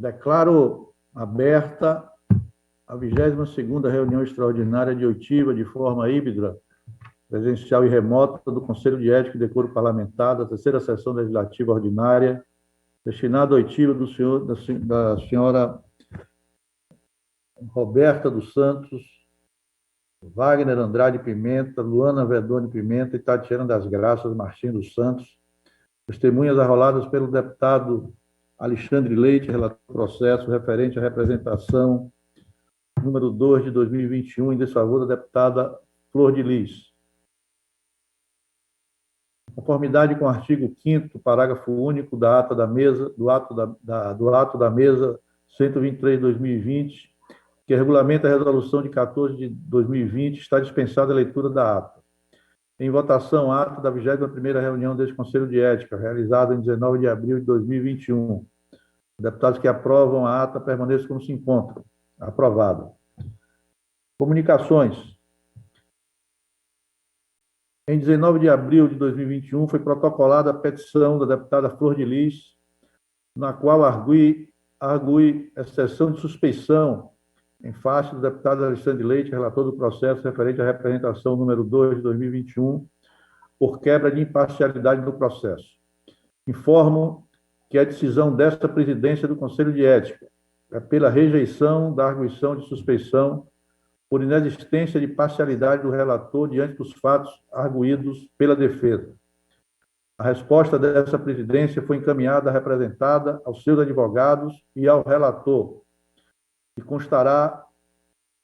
Declaro aberta a 22ª reunião extraordinária de oitiva, de forma híbrida, presencial e remota, do Conselho de Ética e Decoro Parlamentar, da terceira sessão legislativa ordinária, destinada à oitiva da senhora Roberta dos Santos, Wagner Andrade Pimenta, Luana Verdone Pimenta e Tatiana das Graças Martins dos Santos, testemunhas arroladas pelo deputado Alexandre Leite, relator do processo referente à representação número 2 de 2021, em desfavor da deputada Flor de Lis. Conformidade com o artigo 5º, parágrafo único da ata da mesa, do ato da mesa 123 de 2020, que regulamenta a resolução de 14 de 2020, está dispensada a leitura da ata. Em votação, a ata da 21ª reunião deste Conselho de Ética, realizada em 19 de abril de 2021. Deputados que aprovam a ata permaneçam como se encontram. Aprovado. Comunicações. Em 19 de abril de 2021, foi protocolada a petição da deputada Flor de Lis, na qual argui exceção de suspeição em face do deputado Alexandre Leite, relator do processo referente à representação número 2 de 2021, por quebra de imparcialidade no processo. Informo que a decisão desta presidência do Conselho de Ética é pela rejeição da arguição de suspeição por inexistência de parcialidade do relator diante dos fatos arguídos pela defesa. A resposta dessa presidência foi encaminhada representada aos seus advogados e ao relator, que constará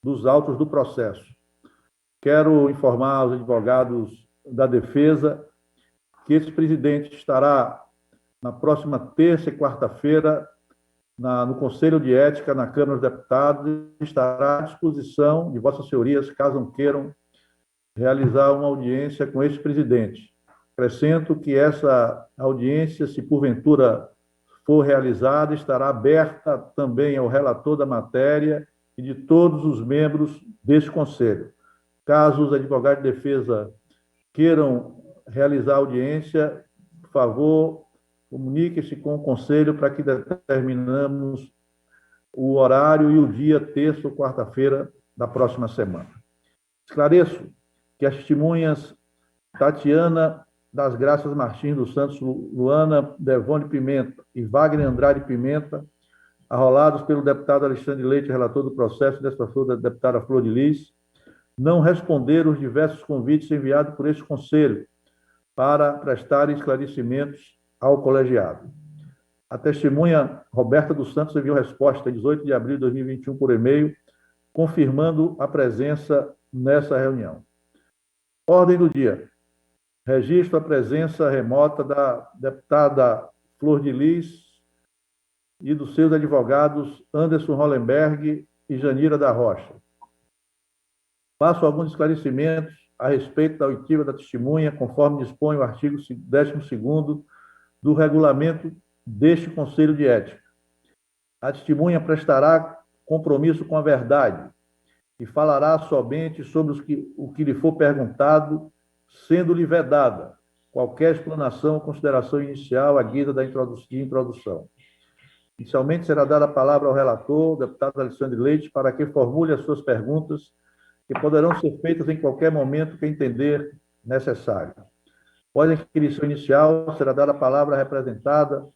dos autos do processo. Quero informar aos advogados da defesa que esse presidente estará na próxima terça e quarta-feira no Conselho de Ética, na Câmara dos Deputados, estará à disposição de vossas senhorias, caso queiram realizar uma audiência com esse presidente. Acrescento que essa audiência, se porventura for realizada, estará aberta também ao relator da matéria e de todos os membros deste Conselho. Caso os advogados de defesa queiram realizar audiência, por favor, comunique-se com o Conselho para que determinamos o horário e o dia, terça ou quarta-feira da próxima semana. Esclareço que as testemunhas Tatiana das Graças Martins dos Santos, Luana Verdone Pimenta e Wagner Andrade Pimenta, arrolados pelo deputado Alexandre Leite, relator do processo, desfavor da deputada Flor de Lis, não responderam os diversos convites enviados por este Conselho para prestarem esclarecimentos ao colegiado. A testemunha Roberta dos Santos enviou resposta em 18 de abril de 2021 por e-mail, confirmando a presença nessa reunião. Ordem do dia. Registro a presença remota da deputada Flor de Lis e dos seus advogados Anderson Hollenberg e Janira da Rocha. Faço alguns esclarecimentos a respeito da oitiva da testemunha, conforme dispõe o artigo 12º do regulamento deste Conselho de Ética. A testemunha prestará compromisso com a verdade e falará somente sobre o que lhe for perguntado, sendo-lhe vedada qualquer explanação ou consideração inicial à guisa de introdução. Inicialmente será dada a palavra ao relator, o deputado Alexandre Leite, para que formule as suas perguntas, que poderão ser feitas em qualquer momento que entender necessário. Após a inscrição inicial, será dada a palavra à representada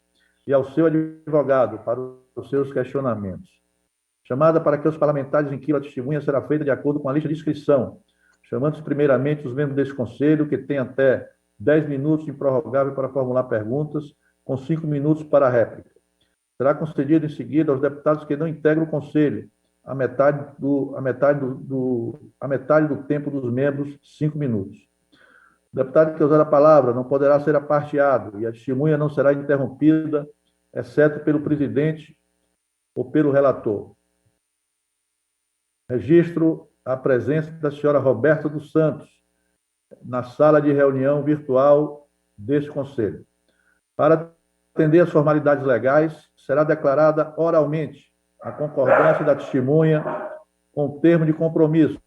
e ao seu advogado para os seus questionamentos. Chamada para que os parlamentares inquiram a testemunha será feita de acordo com a lista de inscrição, chamando-se primeiramente os membros deste Conselho, que têm até 10 minutos improrrogável para formular perguntas, com 5 minutos para a réplica. Será concedido em seguida aos deputados que não integram o Conselho, a metade do tempo dos membros, 5 minutos. O deputado que usar a palavra não poderá ser aparteado e a testemunha não será interrompida, exceto pelo presidente ou pelo relator. Registro a presença da senhora Roberta dos Santos na sala de reunião virtual deste Conselho. Para atender às formalidades legais, será declarada oralmente a concordância da testemunha com o termo de compromisso,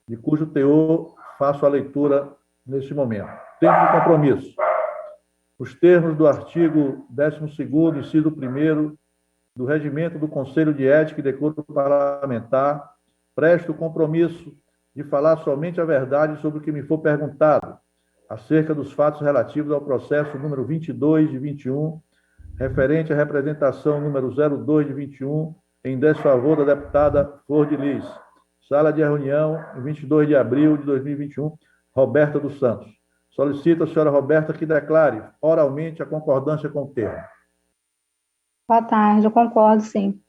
de cujo teor faço a leitura neste momento. Termo de compromisso. Os termos do artigo 12º, inciso 1º do Regimento do Conselho de Ética e Decoro Parlamentar, presto o compromisso de falar somente a verdade sobre o que me for perguntado, acerca dos fatos relativos ao processo número 22 de 21, referente à representação número 02 de 21, em desfavor da deputada Flor de Lis. Sala de reunião, 22 de abril de 2021, Roberta dos Santos. Solicito a senhora Roberta que declare oralmente a concordância com o termo. Boa tarde, eu concordo, sim.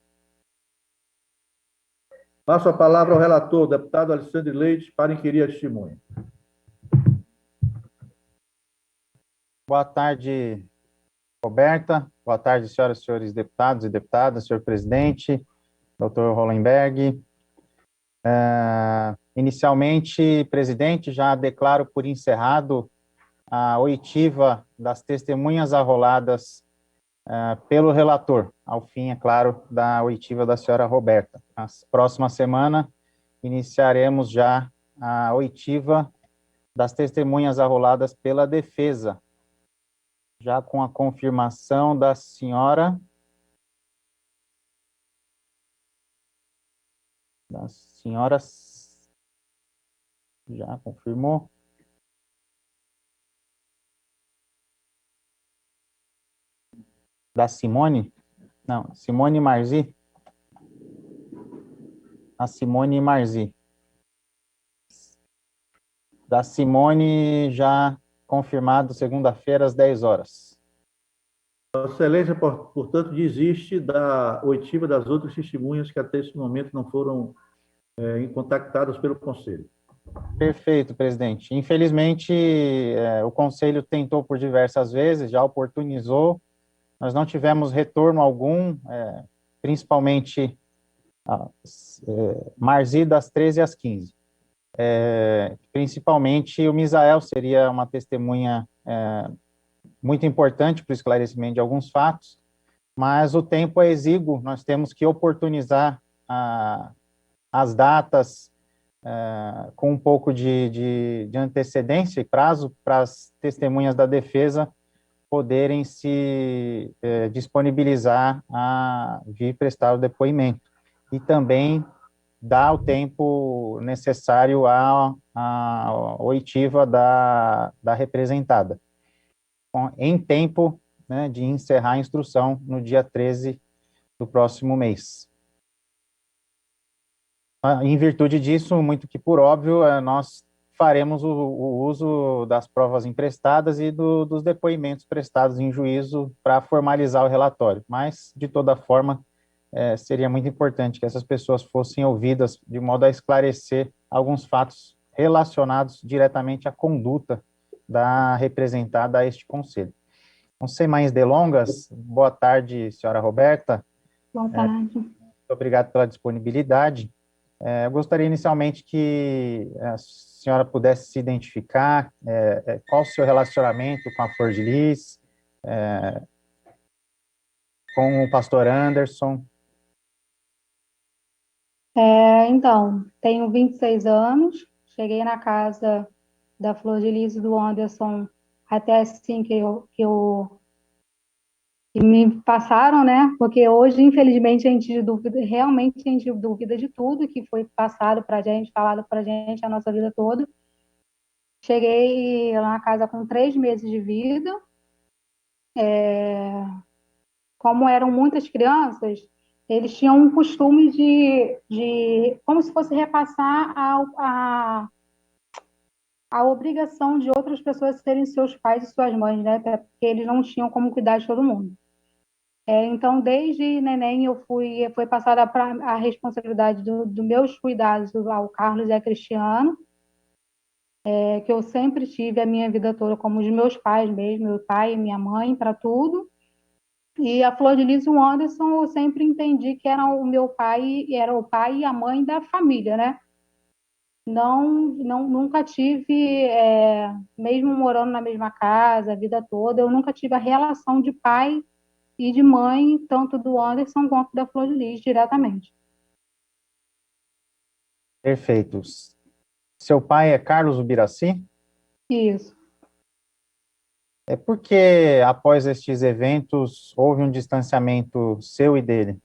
Passo a palavra ao relator, deputado Alexandre Leite, para inquirir a testemunha. Boa tarde, Roberta. Boa tarde, senhoras e senhores deputados e deputadas, senhor presidente, doutor Hollenberg. Inicialmente, presidente, já declaro por encerrado a oitiva das testemunhas arroladas pelo relator, ao fim, é claro, da oitiva da senhora Roberta. Na próxima semana, iniciaremos já a oitiva das testemunhas arroladas pela defesa, já com a confirmação da senhora... Das senhoras... Já confirmou? Da Simone? Não, Simone Marzi. A Simone Marzi. Da Simone, já confirmado, segunda-feira, às 10 horas. Excelência, portanto, desiste da oitiva das outras testemunhas que até esse momento não foram contactadas pelo Conselho. Perfeito, presidente. Infelizmente, o Conselho tentou por diversas vezes, já oportunizou, nós não tivemos retorno algum, principalmente Marzi das 13 às 15. Principalmente o Misael seria uma testemunha muito importante para o esclarecimento de alguns fatos, mas o tempo é exíguo, nós temos que oportunizar as datas com um pouco de antecedência e prazo para as testemunhas da defesa poderem se disponibilizar a vir prestar o depoimento. E também dar o tempo necessário à oitiva da representada, em tempo, né, de encerrar a instrução no dia 13 do próximo mês. Em virtude disso, muito que por óbvio, nós faremos o uso das provas emprestadas e dos depoimentos prestados em juízo para formalizar o relatório, mas, de toda forma, seria muito importante que essas pessoas fossem ouvidas de modo a esclarecer alguns fatos relacionados diretamente à conduta da representada a este conselho. Não sem mais delongas, boa tarde, senhora Roberta. Boa tarde. Muito obrigado pela disponibilidade. Eu gostaria inicialmente que a senhora pudesse se identificar, qual o seu relacionamento com a Flor de Lis, com o pastor Anderson. Então, tenho 26 anos, cheguei na casa da Flor de Lis e do Anderson até assim que me passaram, né? Porque hoje, infelizmente, realmente a gente duvida de tudo que foi passado para a gente, falado para a gente a nossa vida toda. Cheguei lá na casa com 3 meses de vida. Como eram muitas crianças, eles tinham um costume como se fosse repassar a obrigação de outras pessoas serem seus pais e suas mães, né? Até porque eles não tinham como cuidar de todo mundo. Então, desde neném, foi passada a responsabilidade dos meus cuidados ao Carlos e a Cristiano, que eu sempre tive a minha vida toda como os meus pais mesmo, meu pai e minha mãe, para tudo. E a Flor de Lis e o Anderson, eu sempre entendi que era o meu pai, era o pai e a mãe da família, né? Nunca tive, mesmo morando na mesma casa a vida toda, eu nunca tive a relação de pai e de mãe, tanto do Anderson quanto da Flor de Lis, diretamente. Perfeito. Seu pai é Carlos Ubiraci? Isso. É porque, após estes eventos, houve um distanciamento seu e dele?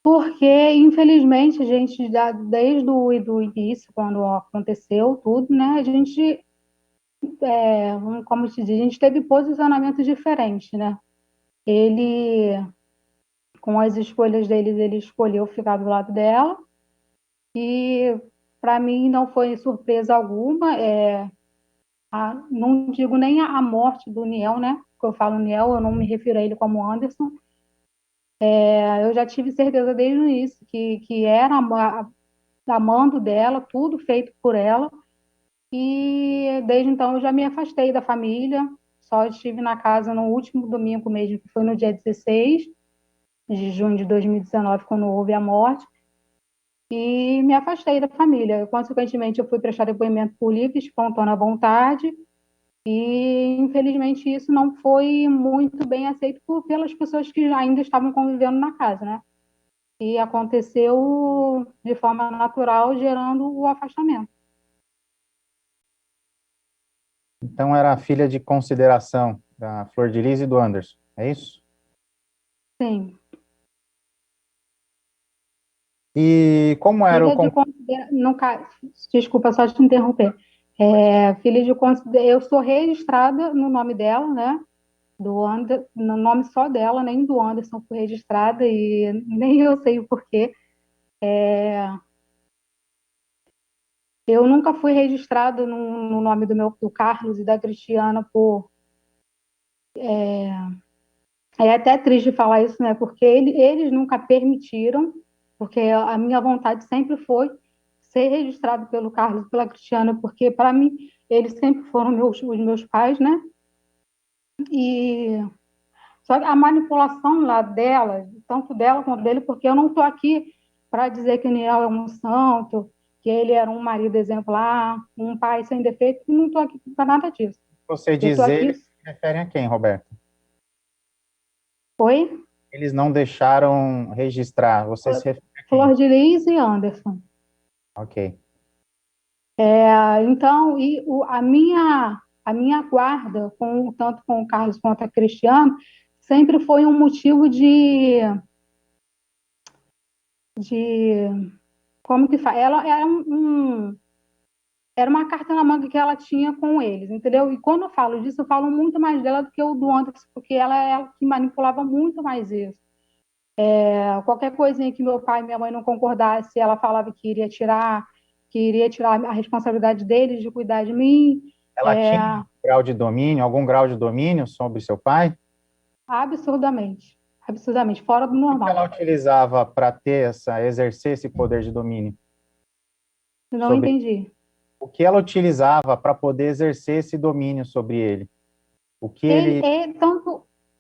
Porque, infelizmente, a gente, desde do início, quando aconteceu tudo, né, a gente, como se diz, a gente teve posicionamentos diferentes, né? Ele, com as escolhas dele, ele escolheu ficar do lado dela, e para mim não foi surpresa alguma. Não digo nem a morte do Niel, né? Porque eu falo Niel, eu não me refiro a ele como Anderson. Eu já tive certeza desde o início que era amando dela, tudo feito por ela. E desde então eu já me afastei da família, só estive na casa no último domingo mesmo, que foi no dia 16 de junho de 2019, quando houve a morte, e me afastei da família. Consequentemente, eu fui prestar depoimento por livre, espontânea vontade, e infelizmente isso não foi muito bem aceito pelas pessoas que ainda estavam convivendo na casa, né? E aconteceu de forma natural, gerando o afastamento. Então, era a filha de consideração da Flor de Lis e do Anderson, é isso? Sim. E como era o... Filha de no caso, desculpa só te interromper. Filha de eu sou registrada no nome dela, né? No nome só dela, nem do Anderson fui registrada e nem eu sei o porquê. Eu nunca fui registrada no nome do Carlos e da Cristiana por. É até triste falar isso, né? Porque eles nunca permitiram, porque a minha vontade sempre foi ser registrado pelo Carlos e pela Cristiana, porque para mim eles sempre foram os meus pais, né? E só que a manipulação lá dela, tanto dela quanto dele, porque eu não estou aqui para dizer que o Niel é um santo, que ele era um marido exemplar, um pai sem defeito, não estou aqui para nada disso. Você Eu estou diz aqui. ele, se referem a quem, Roberto? Oi? Eles não deixaram registrar, você se refere a quem? Flor de Lis e Anderson. Ok. Então, a minha guarda, tanto com o Carlos quanto a Cristiano, sempre foi um motivo de como que faz? Ela era era uma carta na manga que ela tinha com eles, entendeu? E quando eu falo disso, eu falo muito mais dela do que o do Anderson, porque ela é ela que manipulava muito mais isso. Qualquer coisinha que meu pai e minha mãe não concordasse, ela falava que iria tirar a responsabilidade deles de cuidar de mim. Ela É, tinha grau de domínio, algum grau de domínio sobre seu pai? absurdamente, absurdamente, fora do O que ela normal. utilizava para exercer esse poder de domínio Não sobre entendi. o que ela utilizava para poder exercer esse domínio sobre ele? O que Ele ele... é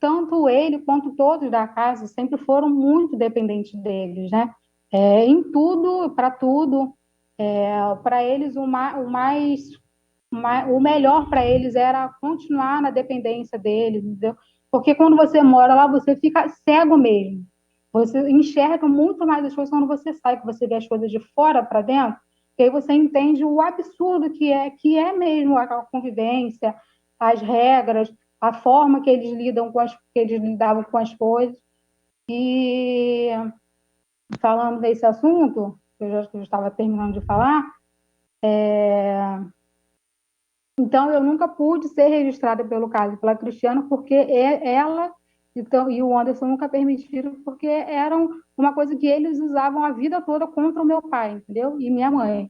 tanto ele quanto todos da casa sempre foram muito dependentes deles, né? Em tudo, para tudo, para eles o melhor para eles era continuar na dependência deles, entendeu? Porque quando você mora lá, você fica cego mesmo. Você enxerga muito mais as coisas quando você sai, que você vê as coisas de fora para dentro, que aí você entende o absurdo que é mesmo a convivência, as regras, a forma que eles que eles lidavam com as coisas. E falando desse assunto, que eu estava terminando de falar, então eu nunca pude ser registrada pelo caso pela Cristiana, porque ela então, e o Anderson nunca permitiram, porque eram uma coisa que eles usavam a vida toda contra o meu pai, entendeu? E minha mãe.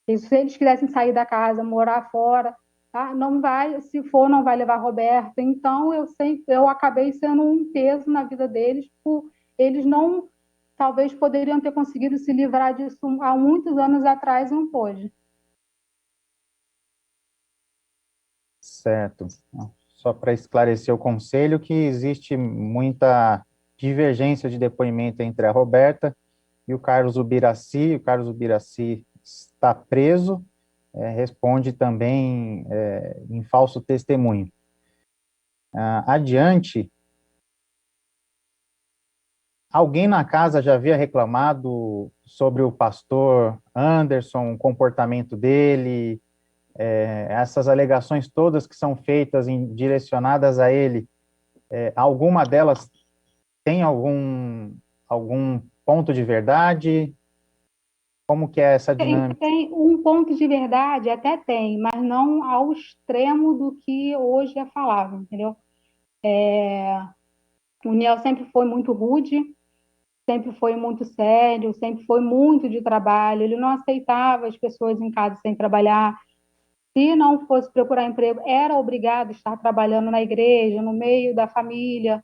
E se eles quisessem sair da casa, morar fora, tá? Não vai, se for, não vai levar Roberto. Então eu acabei sendo um peso na vida deles, por eles não, talvez poderiam ter conseguido se livrar disso há muitos anos atrás, não pôde. Certo. Só para esclarecer o conselho, que existe muita divergência de depoimento entre a Roberta e o Carlos Ubiraci. O Carlos Ubiraci está preso, responde também em falso testemunho. Adiante, alguém na casa já havia reclamado sobre o pastor Anderson, o comportamento dele, essas alegações todas que são feitas direcionadas a ele, alguma delas tem algum ponto de verdade? Como que é essa dinâmica? Tem um ponto de verdade, até tem, mas não ao extremo do que hoje é falado, entendeu? O Niel sempre foi muito rude, sempre foi muito sério, sempre foi muito de trabalho. Ele não aceitava as pessoas em casa sem trabalhar. Se não fosse procurar emprego, era obrigado a estar trabalhando na igreja, no meio da família.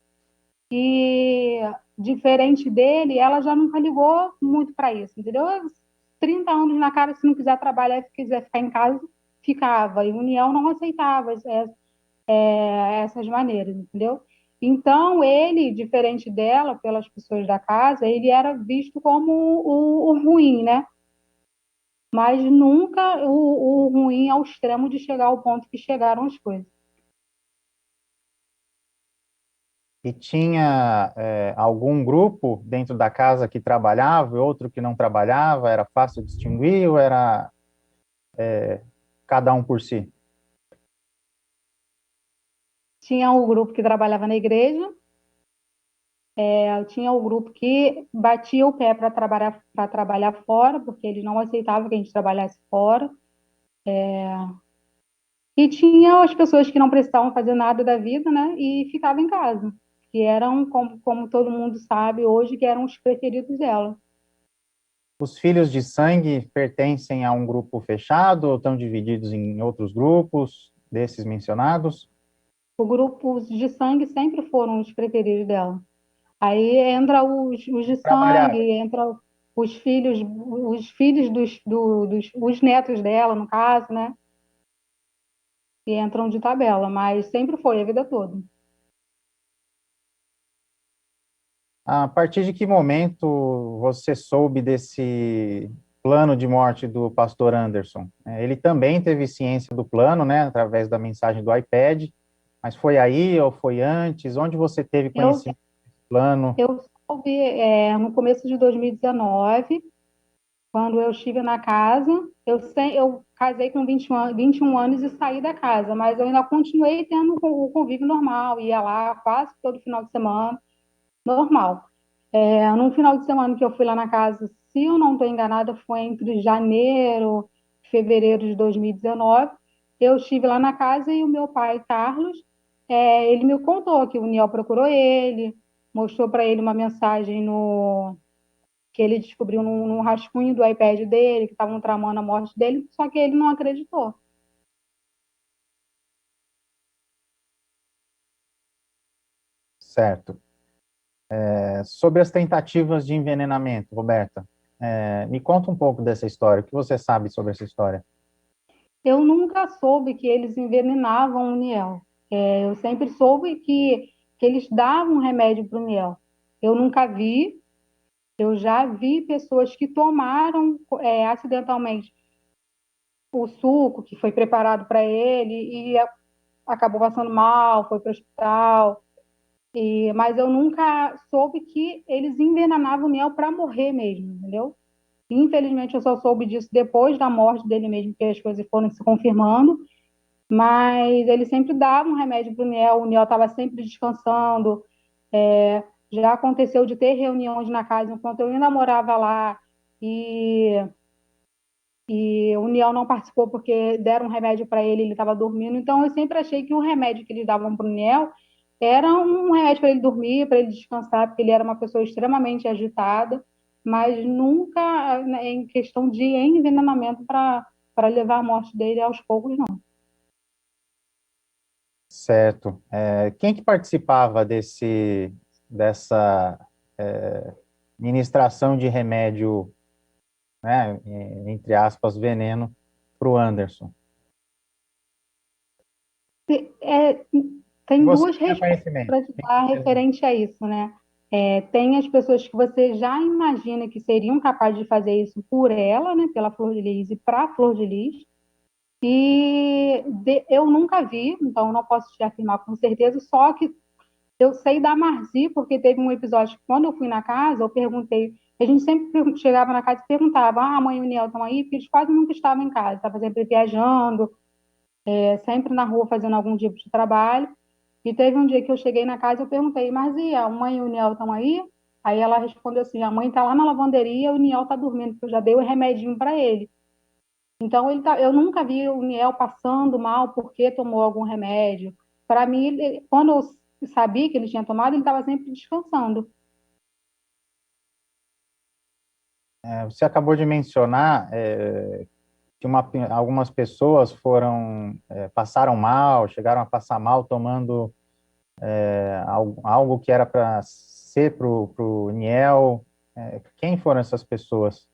E diferente dele, ela já nunca ligou muito para isso, entendeu? 30 anos na cara, se não quiser trabalhar, se quiser ficar em casa, ficava. E o União não aceitava essas maneiras, entendeu? Então, ele, diferente dela, pelas pessoas da casa, ele era visto como o ruim, né? Mas nunca o ruim ao extremo de chegar ao ponto que chegaram as coisas. E tinha algum grupo dentro da casa que trabalhava e outro que não trabalhava? Era fácil distinguir ou era cada um por si? Tinha o grupo que trabalhava na igreja, tinha o grupo que batia o pé para trabalhar fora, porque eles não aceitavam que a gente trabalhasse fora. E tinha as pessoas que não precisavam fazer nada da vida, né? E ficavam em casa, que eram, como todo mundo sabe hoje, que eram os preferidos dela. Os filhos de sangue pertencem a um grupo fechado ou estão divididos em outros grupos desses mencionados? O grupo de sangue sempre foram os preferidos dela. Aí entra os de Trabalhar. sangue, entra os filhos os netos dela, no caso, né? Que entram de tabela, mas sempre foi a vida toda. A partir de que momento você soube desse plano de morte do pastor Anderson? Ele também teve ciência do plano, né, através da mensagem do iPad, mas foi aí ou foi antes? Onde você teve Eu, conhecimento do plano? eu soube no começo de 2019, quando eu estive na casa. Eu casei com 21 anos e saí da casa, mas eu ainda continuei tendo o convívio normal, ia lá quase todo final de semana, normal. Num final de semana que eu fui lá na casa, se eu não estou enganada, foi entre janeiro e fevereiro de 2019. Eu estive lá na casa e o meu pai, Carlos, ele me contou que o Niel procurou ele, mostrou para ele uma mensagem que ele descobriu num rascunho do iPad dele, que estavam tramando a morte dele, só que ele não acreditou. Certo. Sobre as tentativas de envenenamento, Roberta, me conta um pouco dessa história. O que você sabe sobre essa história? Eu nunca soube que eles envenenavam o Niel. Eu sempre soube que eles davam remédio para o Niel. Eu nunca vi. Eu já vi pessoas que tomaram acidentalmente o suco que foi preparado para ele e acabou passando mal, foi para o hospital. Mas eu nunca soube que eles envenenavam o Niel para morrer mesmo, entendeu? Infelizmente, eu só soube disso depois da morte dele mesmo, que as coisas foram se confirmando. Mas ele sempre dava um remédio para o Niel estava sempre descansando. Já aconteceu de ter reuniões na casa enquanto eu ainda morava lá e, e o Niel não participou porque deram um remédio para ele estava dormindo. Então eu sempre achei que o remédio que eles davam para o Niel era um remédio para ele dormir, para ele descansar, porque ele era uma pessoa extremamente agitada, mas nunca né, em questão de envenenamento para levar a morte dele aos poucos, não. Certo. Quem que participava dessa ministração de remédio, né, entre aspas, veneno, para o Anderson? É, tem Você duas tinha respostas conhecimento. para te dar referente a isso, né? Tem as pessoas que você já imagina que seriam capazes de fazer isso por ela, né? Pela Flor de Lis e para a Flor de Lis. Eu nunca vi, então não posso te afirmar com certeza, só que eu sei da Marzi, porque teve um episódio que quando eu fui na casa, eu perguntei, a gente chegava na casa e perguntava, a mãe e o Niel estão aí? Porque eles quase nunca estavam em casa, estavam sempre viajando, sempre na rua fazendo algum tipo de trabalho. E teve um dia que eu cheguei na casa e eu perguntei, mas e a mãe e o Niel estão aí? Aí ela respondeu assim, a mãe está lá na lavanderia, o Niel está dormindo, porque eu já dei o remedinho para ele. Então, eu nunca vi o Niel passando mal porque tomou algum remédio. Para mim, quando eu sabia que ele tinha tomado, ele estava sempre descansando. Você acabou de mencionar que algumas pessoas passaram mal, chegaram a passar mal tomando algo que era para ser para o Niel. Quem foram essas pessoas?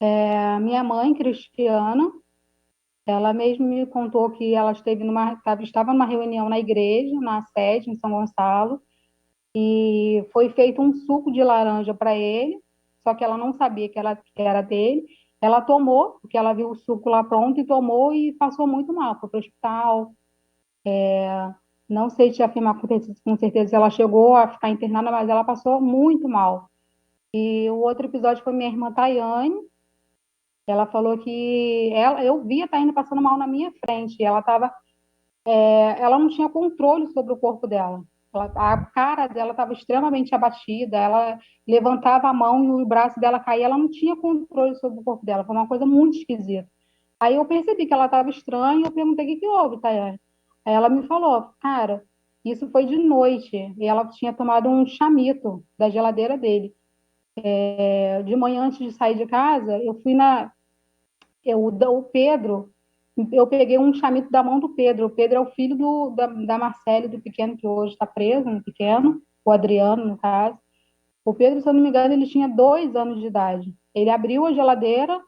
A minha mãe, Cristiana, ela mesma me contou que ela estava numa reunião na igreja, na sede, em São Gonçalo, e foi feito um suco de laranja para ele, só que ela não sabia que era dele. Ela tomou, porque ela viu o suco lá pronto e tomou e passou muito mal. Foi para o hospital. Não sei te afirmar com certeza se ela chegou a ficar internada, mas ela passou muito mal. E o outro episódio foi minha irmã Tayane. Ela falou que eu via a Tayane passando mal na minha frente. Ela não tinha controle sobre o corpo dela. A cara dela estava extremamente abatida, ela levantava a mão e o braço dela caía, ela não tinha controle sobre o corpo dela, foi uma coisa muito esquisita. Aí eu percebi que ela estava estranha e eu perguntei o que que houve, Tayane. Aí ela me falou, cara, isso foi de noite e ela tinha tomado um chamito da geladeira dele. De manhã, antes de sair de casa, eu fui na. O Pedro, eu peguei um chamito da mão do Pedro. O Pedro é o filho da Marcele, do pequeno, que hoje está preso, no pequeno, o Adriano, no caso. O Pedro, se eu não me engano, ele tinha 2 anos de idade. Ele abriu a geladeira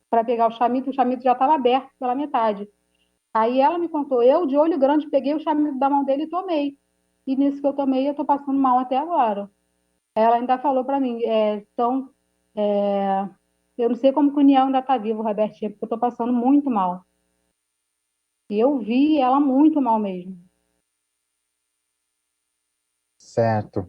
para pegar o chamito já estava aberto pela metade. Aí ela me contou, eu, de olho grande, peguei o chamito da mão dele e tomei. E nisso que eu tomei, eu estou passando mal até agora. Ela ainda falou para mim, eu não sei como que o Niel ainda está vivo, Robertinha, porque eu estou passando muito mal. E eu vi ela muito mal mesmo. Certo.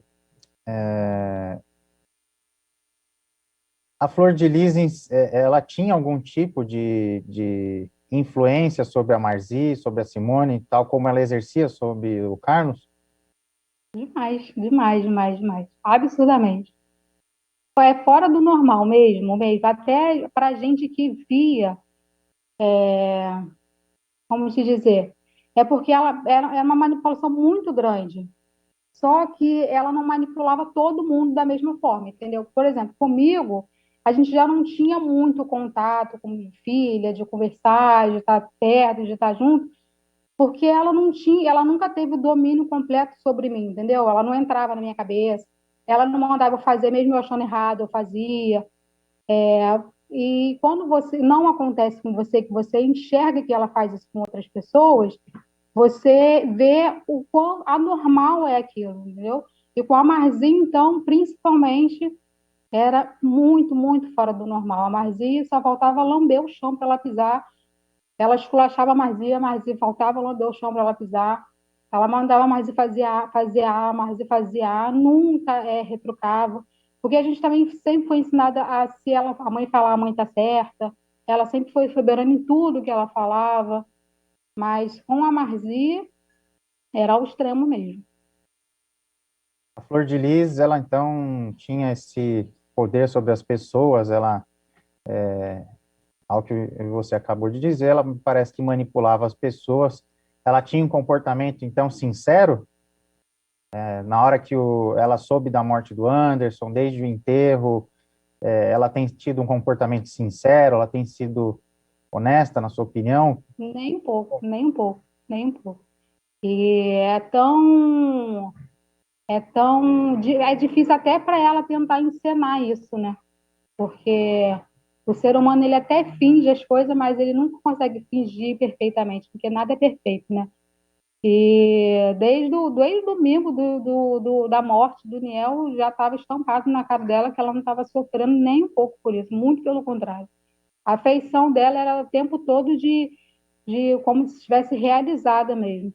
A Flor de Lis, ela tinha algum tipo de influência sobre a Marzi, sobre a Simone, tal como ela exercia sobre o Carlos? Demais, demais, demais, demais. Absurdamente. É fora do normal mesmo, mesmo. Até para gente que via, como te dizer, é porque ela era uma manipulação muito grande. Só que ela não manipulava todo mundo da mesma forma, entendeu? Por exemplo, comigo, a gente já não tinha muito contato com minha filha, de conversar, de estar perto, de estar junto, porque ela não tinha, ela nunca teve o domínio completo sobre mim, entendeu? Ela não entrava na minha cabeça, ela não mandava eu fazer, mesmo eu achando errado, eu fazia. E quando você não acontece com você, que você enxerga que ela faz isso com outras pessoas, você vê o quão anormal é aquilo, entendeu? E com a Marzinha, então, principalmente, era muito, muito fora do normal. A Marzinha só faltava lamber o chão para ela pisar. Ela esculachava a Marzia faltava lamber o chão para ela pisar. Ela mandava a Marzia fazer A, a Marzia fazia A, nunca retrucava. Porque a gente também sempre foi ensinada a, se ela, a mãe falar, a mãe está certa. Ela sempre foi soberana em tudo que ela falava. Mas com a Marzia, era ao extremo mesmo. A Flor de Lis, ela então tinha esse poder sobre as pessoas, ao que você acabou de dizer, ela parece que manipulava as pessoas. Ela tinha um comportamento, então, sincero. Na hora que ela soube da morte do Anderson, desde o enterro, ela tem tido um comportamento sincero, ela tem sido honesta, na sua opinião? Nem um pouco, nem um pouco, nem um pouco. E é difícil até para ela tentar encenar isso, né? Porque o ser humano ele até finge as coisas, mas ele nunca consegue fingir perfeitamente, porque nada é perfeito, né? E desde o domingo da morte do Niel já estava estampado na cara dela que ela não estava sofrendo nem um pouco por isso, muito pelo contrário. A afeição dela era o tempo todo de como se estivesse realizada mesmo.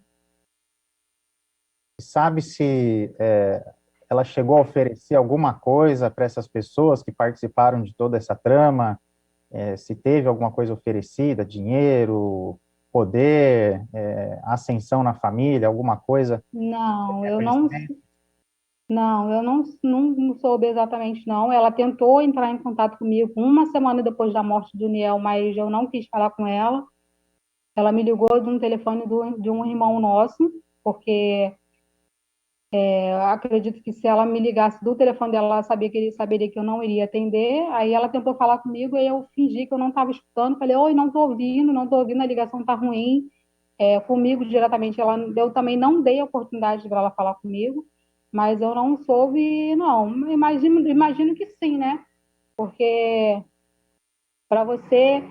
Sabe se ela chegou a oferecer alguma coisa para essas pessoas que participaram de toda essa trama? Se teve alguma coisa oferecida, dinheiro, poder, ascensão na família, alguma coisa? Não, É eu não, conhecimento? não, eu não soube exatamente, não. Ela tentou entrar em contato comigo uma semana depois da morte do Niel, mas eu não quis falar com ela. Ela me ligou de um telefone de um irmão nosso, porque eu acredito que se ela me ligasse do telefone dela, ela sabia que ele saberia que eu não iria atender. Aí ela tentou falar comigo e eu fingi que eu não estava escutando. Falei, oi, não estou ouvindo, a ligação está ruim. Comigo diretamente, eu também não dei a oportunidade para ela falar comigo, mas eu não soube, não. Imagino que sim, né? Porque para você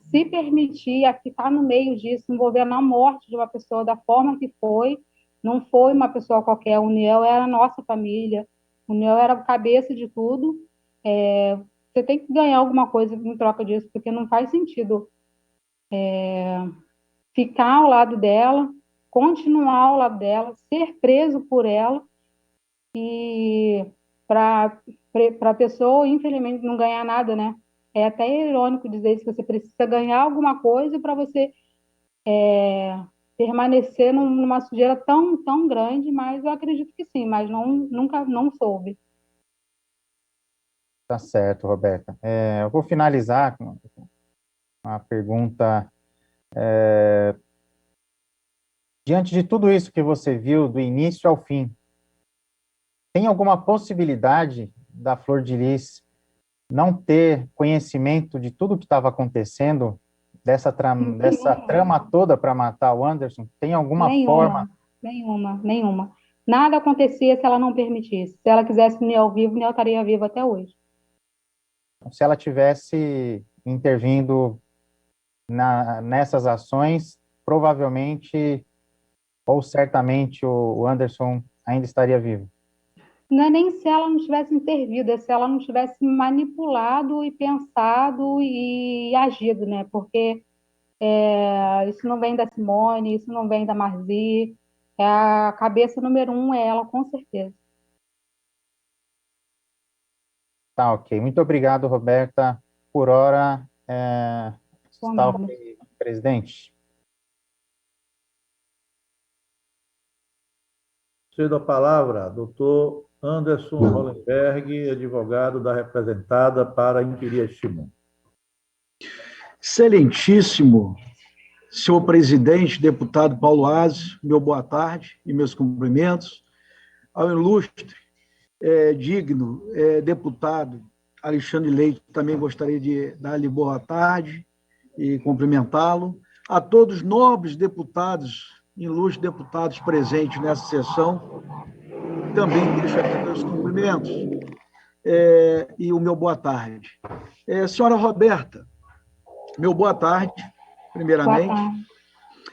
se permitir a ficar no meio disso, envolver na morte de uma pessoa da forma que foi, não foi uma pessoa qualquer, o Niel era a nossa família, o Niel era a cabeça de tudo. Você tem que ganhar alguma coisa em troca disso, porque não faz sentido ficar ao lado dela, continuar ao lado dela, ser preso por ela e para a pessoa, infelizmente, não ganhar nada, né? É até irônico dizer isso, que você precisa ganhar alguma coisa para você permanecer numa sujeira tão, tão grande, mas eu acredito que sim, mas nunca não soube. Tá certo, Roberta. Eu vou finalizar com uma pergunta. Diante de tudo isso que você viu, do início ao fim, tem alguma possibilidade da Flor de Lis não ter conhecimento de tudo que estava acontecendo, dessa trama toda para matar o Anderson? Tem alguma forma? Nenhuma, nenhuma. Nada acontecia se ela não permitisse. Se ela quisesse o Neo vivo, o Neo estaria vivo até hoje. Se ela tivesse intervindo nessas ações, provavelmente ou certamente o Anderson ainda estaria vivo. Não é nem se ela não tivesse intervido, é se ela não tivesse manipulado e pensado e agido, né? Porque isso não vem da Simone, isso não vem da Marzi. A cabeça número um é ela, com certeza. Tá, ok. Muito obrigado, Roberta. Por hora, Por está nada. ok, presidente. Cedo a palavra, doutor Anderson Hollenberg, advogado da representada para inquirir a testemunha. Excelentíssimo senhor presidente, deputado Paulo Aze, meu boa tarde e meus cumprimentos. Ao ilustre, digno deputado Alexandre Leite, também gostaria de dar-lhe boa tarde e cumprimentá-lo. A todos os nobres deputados, ilustres deputados presentes nessa sessão, também deixo aqui meus cumprimentos e o meu boa tarde. Senhora Roberta, meu boa tarde, Boa primeiramente.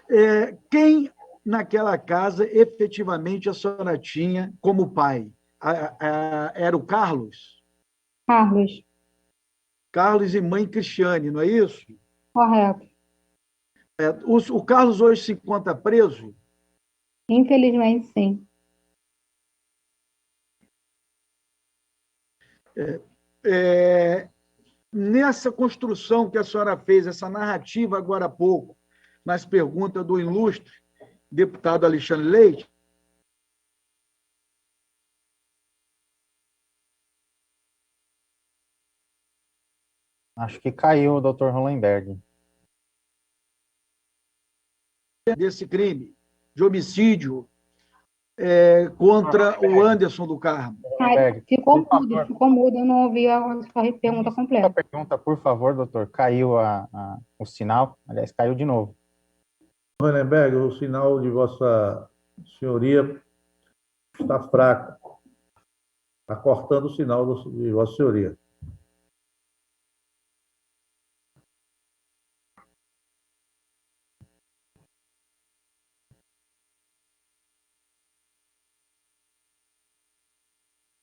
tarde. Quem naquela casa efetivamente a senhora tinha como pai? Era o Carlos? Carlos, Carlos e mãe Cristiane, não é isso? correto. O Carlos hoje se encontra preso? Infelizmente, sim. Nessa construção que a senhora fez, essa narrativa agora há pouco, nas perguntas do ilustre deputado Alexandre Leite, Acho que caiu o Dr. Hollenberg. desse crime de homicídio contra o Anderson do Carmo. Hollenberg, por favor. Ficou mudo, eu não ouvi a sua pergunta Sua completa. pergunta, por favor, doutor. Caiu o sinal. Aliás, caiu de novo. Hollenberg, o sinal de Vossa Senhoria está fraco. Está cortando o sinal de Vossa Senhoria.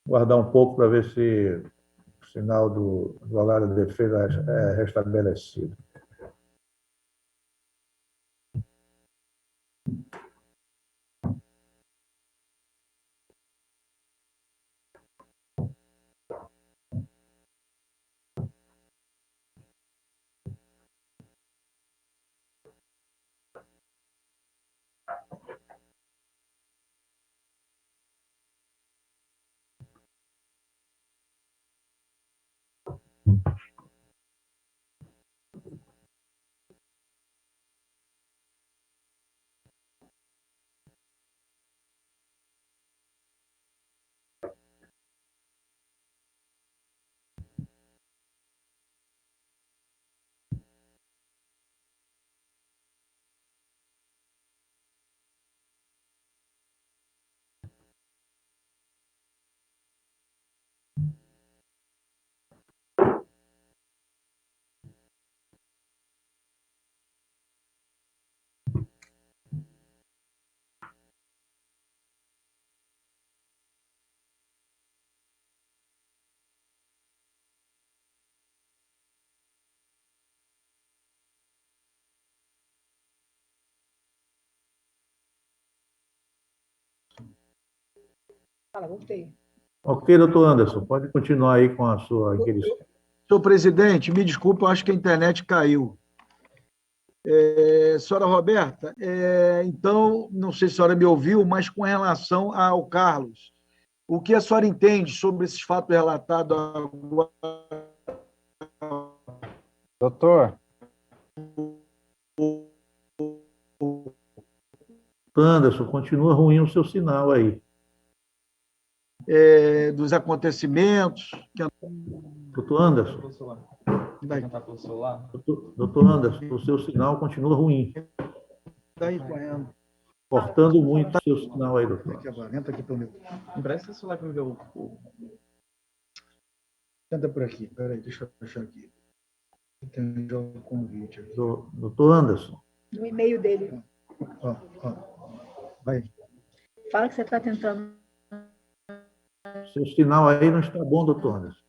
Guardar um pouco para ver se o sinal do advogado de defesa é restabelecido. Fala, voltei. Ok, doutor Anderson, pode continuar aí com a sua inquirição. Senhor presidente, me desculpe, eu acho que a internet caiu. Senhora Roberta, então, não sei se a senhora me ouviu, mas com relação ao Carlos, o que a senhora entende sobre esses fatos relatados agora? Doutor, Anderson, continua ruim o seu sinal aí. Dos acontecimentos? Doutor Anderson, doutor Anderson, o seu sinal continua ruim. Daí correndo. Cortando muito o seu sinal aí, doutor. Entra aqui pelo meu. Empresta o celular para ver o. Entra por aqui, peraí, deixa eu achar aqui. Tem já o convite aqui. Doutor Anderson. No e-mail dele. Ó. Vai. Fala que você está tentando. Seu sinal aí não está bom, doutor Anderson.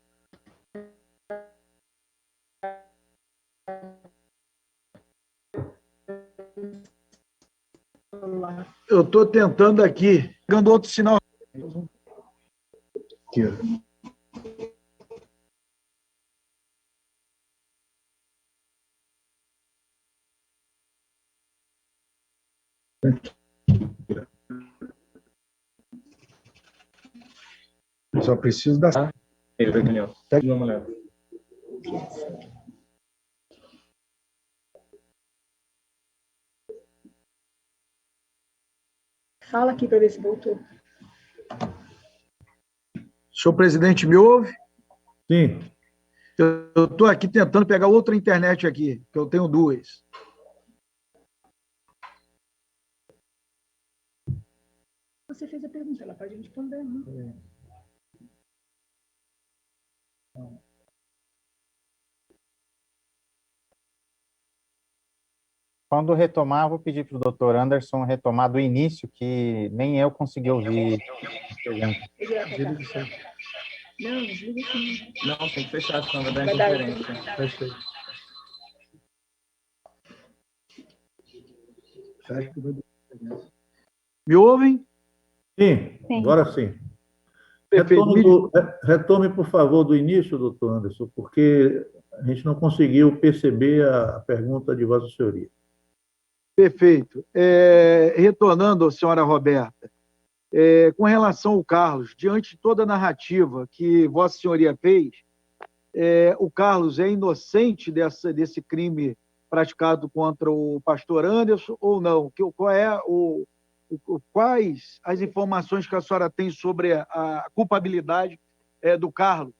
Eu estou tentando aqui, pegando outro sinal. Aqui. Só preciso da. Ele vai ganhar. Pega uma mulher. Fala aqui para ver se voltou. Senhor presidente, me ouve? Sim. Eu estou aqui tentando pegar outra internet aqui, que eu tenho duas. Você fez a pergunta, ela pode responder. Né? quando retomar, vou pedir para o doutor Anderson retomar do início, que nem eu consegui ouvir. Não, desliga assim. Não, tem que fechar, senão vai dar Vai dar. interferência. Fechei. Me ouvem? Sim, Sim. agora sim. Perfeito. Retome, por favor, do início, doutor Anderson, porque a gente não conseguiu perceber a pergunta de Vossa Senhoria. Perfeito. Retornando, senhora Roberta, com relação ao Carlos, diante de toda a narrativa que Vossa Senhoria fez, o Carlos é inocente desse crime praticado contra o pastor Anderson ou não? Quais as informações que a senhora tem sobre a culpabilidade do Carlos?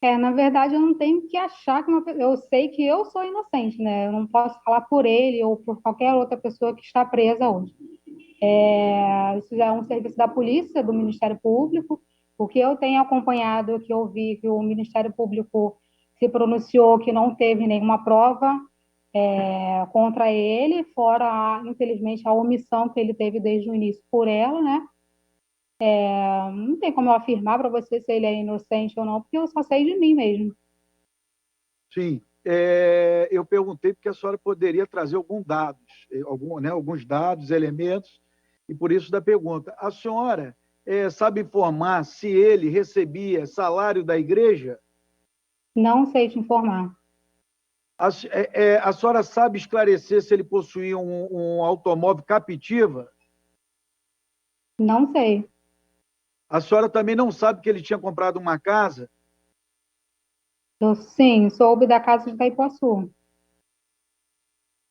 Na verdade, eu não tenho que achar que eu sei que eu sou inocente, né? Eu não posso falar por ele ou por qualquer outra pessoa que está presa hoje. Isso já é um serviço da polícia, do Ministério Público. O que eu tenho acompanhado, que eu vi que o Ministério Público se pronunciou que não teve nenhuma prova contra ele, fora, infelizmente, a omissão que ele teve desde o início por ela, né? Não tem como eu afirmar para você se ele é inocente ou não, porque eu só sei de mim mesmo. Sim. Eu perguntei porque a senhora poderia trazer alguns dados, elementos, e por isso da pergunta. A senhora sabe informar se ele recebia salário da igreja? Não sei te informar. A senhora sabe esclarecer se ele possuía um automóvel Captiva? Não sei. A senhora também não sabe que ele tinha comprado uma casa? Sim, soube da casa de Itaipuaçu.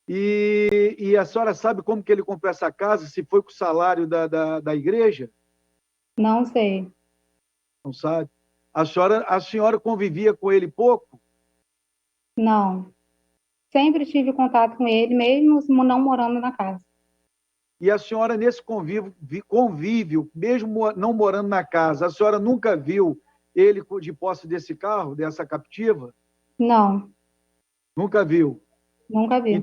E a senhora sabe como que ele comprou essa casa? Se foi com o salário da igreja? Não sei. Não sabe? A senhora convivia com ele pouco? Não. Sempre tive contato com ele, mesmo não morando na casa. E a senhora, nesse convívio, mesmo não morando na casa, a senhora nunca viu ele de posse desse carro, dessa Captiva? Não. Nunca viu? Nunca vi.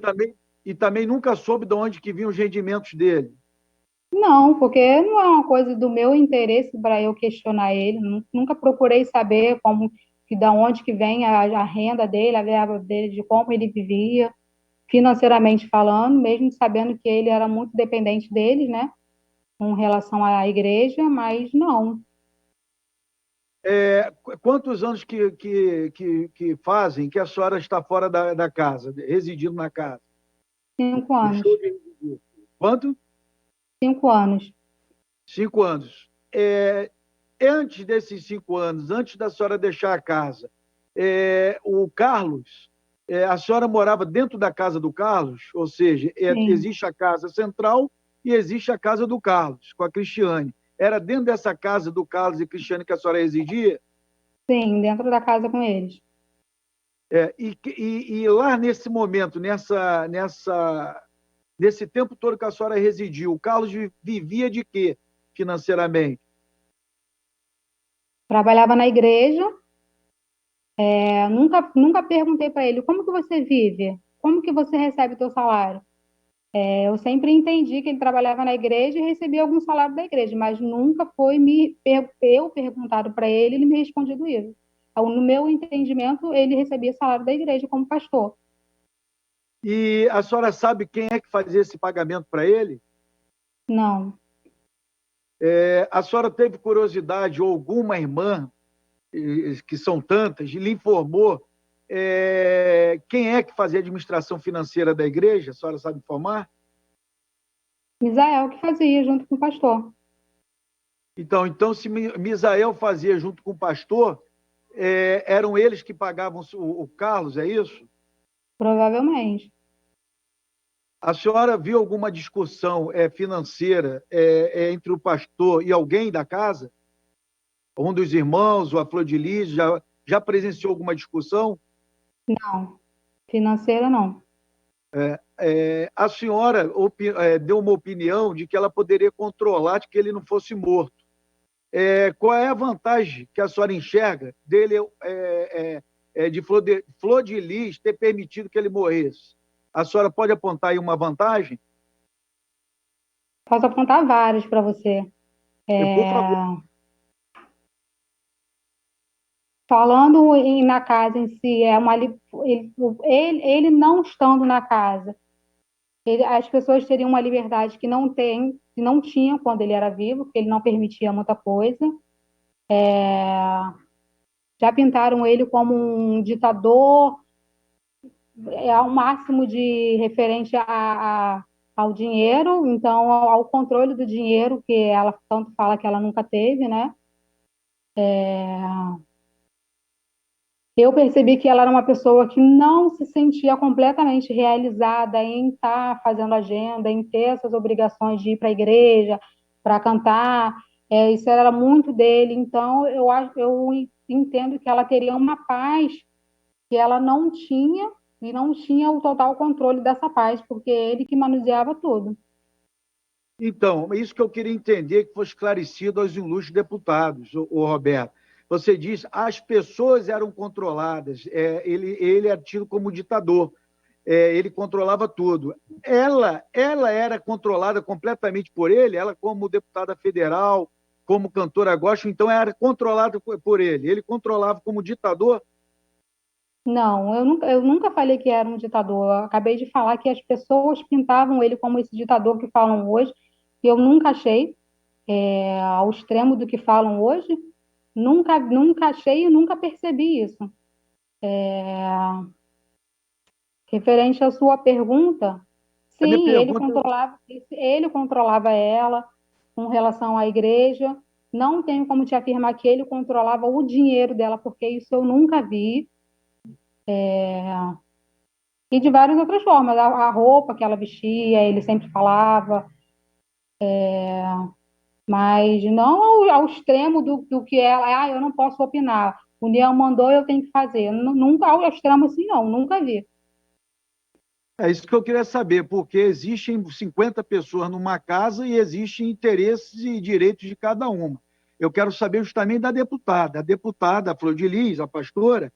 E também nunca soube de onde que vinham os rendimentos dele? Não, porque não é uma coisa do meu interesse para eu questionar ele. Nunca procurei saber da onde que vem a renda dele, a verba dele, de como ele vivia, financeiramente falando, mesmo sabendo que ele era muito dependente deles, né? com relação à igreja, mas não, Quantos anos que fazem que a senhora está fora da casa, residindo na casa? 5 anos. Deixou de residir. Quanto? 5 anos. 5 anos. Antes desses 5 anos, antes da senhora deixar a casa, o Carlos, a senhora morava dentro da casa do Carlos? Ou seja, Sim, existe a casa central e existe a casa do Carlos, com a Cristiane. Era dentro dessa casa do Carlos e Cristiane que a senhora residia? sim, dentro da casa com eles. E lá nesse momento, nesse tempo todo que a senhora residiu, o Carlos vivia de quê financeiramente? Trabalhava na igreja, nunca perguntei para ele como que você vive, como que você recebe o teu salário. Eu sempre entendi que ele trabalhava na igreja e recebia algum salário da igreja, mas nunca foi eu perguntado para ele, ele me respondido isso. Então, no meu entendimento, ele recebia salário da igreja como pastor. E a senhora sabe quem é que fazia esse pagamento para ele? Não, A senhora teve curiosidade ou alguma irmã, que são tantas, lhe informou quem é que fazia a administração financeira da igreja? A senhora sabe informar? Misael que fazia junto com o pastor. Então, se Misael fazia junto com o pastor, eram eles que pagavam o Carlos, é isso? Provavelmente. A senhora viu alguma discussão financeira entre o pastor e alguém da casa? Um dos irmãos, ou a Flor de Lis, já presenciou alguma discussão? Não, financeira não. A senhora deu uma opinião de que ela poderia controlar de que ele não fosse morto. Qual é a vantagem que a senhora enxerga dele, de Flor de Lis, ter permitido que ele morresse? A senhora pode apontar aí uma vantagem? Posso apontar vários para você. Por favor. Falando na casa em si, ele não estando na casa, as pessoas teriam uma liberdade que não tinham quando ele era vivo, porque ele não permitia muita coisa. Já pintaram ele como um ditador, ao máximo de referente ao dinheiro, então ao controle do dinheiro, que ela tanto fala que ela nunca teve, né? Eu percebi que ela era uma pessoa que não se sentia completamente realizada em estar fazendo agenda, em ter essas obrigações de ir para a igreja, para cantar. Isso era muito dele. Então, eu entendo que ela teria uma paz que ela não tinha e não tinha o total controle dessa paz, porque é ele que manuseava tudo. Então, isso que eu queria entender, que foi esclarecido aos ilustres deputados, o Roberto. Você diz as pessoas eram controladas, ele era tido como ditador, ele controlava tudo. Ela era controlada completamente por ele, ela como deputada federal, como cantora gospel, então era controlada por ele. Ele controlava como ditador. Não, eu nunca falei que era um ditador. Eu acabei de falar que as pessoas pintavam ele como esse ditador que falam hoje, que eu nunca achei, ao extremo do que falam hoje. Nunca achei e nunca percebi isso. Referente à sua pergunta, A minha sim, pergunta ele controlava ela com relação à igreja. Não tenho como te afirmar que ele controlava o dinheiro dela, porque isso eu nunca vi. E de várias outras formas, a roupa que ela vestia, ele sempre falava, mas não ao extremo do que ela, eu não posso opinar. O Leão mandou, eu tenho que fazer. Nunca ao extremo assim, não, nunca vi. é isso que eu queria saber, porque existem 50 pessoas numa casa e existem interesses e direitos de cada uma. Eu quero saber justamente da deputada. A deputada, a Flor de Lis, a pastora,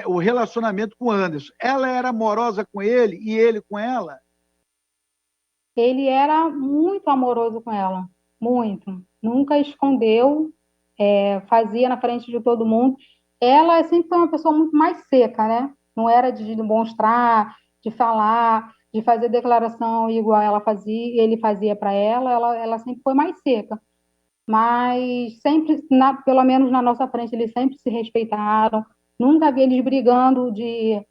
o relacionamento com o Anderson. Ela era amorosa com ele e ele com ela? Ele era muito amoroso com ela, muito. Nunca escondeu, fazia na frente de todo mundo. Ela sempre foi uma pessoa muito mais seca, né? Não era de demonstrar, de falar. de fazer declaração igual ela fazia, ele fazia para ela sempre foi mais seca. Mas sempre, pelo menos na nossa frente, eles sempre se respeitaram. Nunca vi eles brigando de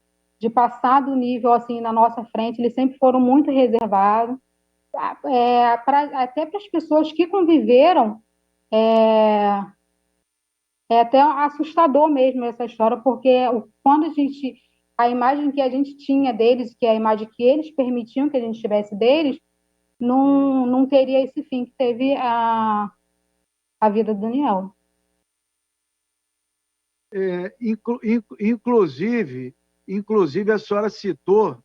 passar do nível assim na nossa frente. Eles sempre foram muito reservados. Até para as pessoas que conviveram, é, é até assustador mesmo essa história, porque quando a imagem que a gente tinha deles, que é a imagem que eles permitiam que a gente tivesse deles, não teria esse fim que teve a vida do Daniel. Inclusive, a senhora citou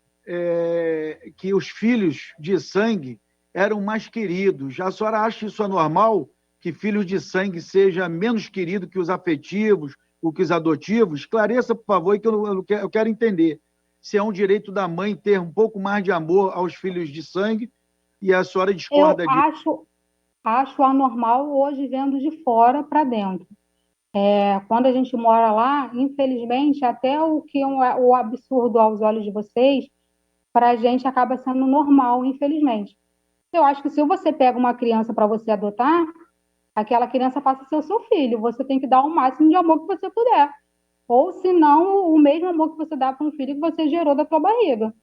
que os filhos de sangue eram mais queridos. A senhora acha isso anormal? Que filhos de sangue seja menos querido que os afetivos, ou que os adotivos? Esclareça, por favor, que eu quero entender se é um direito da mãe ter um pouco mais de amor aos filhos de sangue e a senhora discorda disso. Acho anormal hoje vendo de fora para dentro. Quando a gente mora lá, infelizmente, até o que é o absurdo aos olhos de vocês, para a gente acaba sendo normal, infelizmente. Eu acho que se você pega uma criança para você adotar, aquela criança passa a ser o seu filho. Você tem que dar o máximo de amor que você puder. Ou, se não, o mesmo amor que você dá para um filho que você gerou da tua barriga.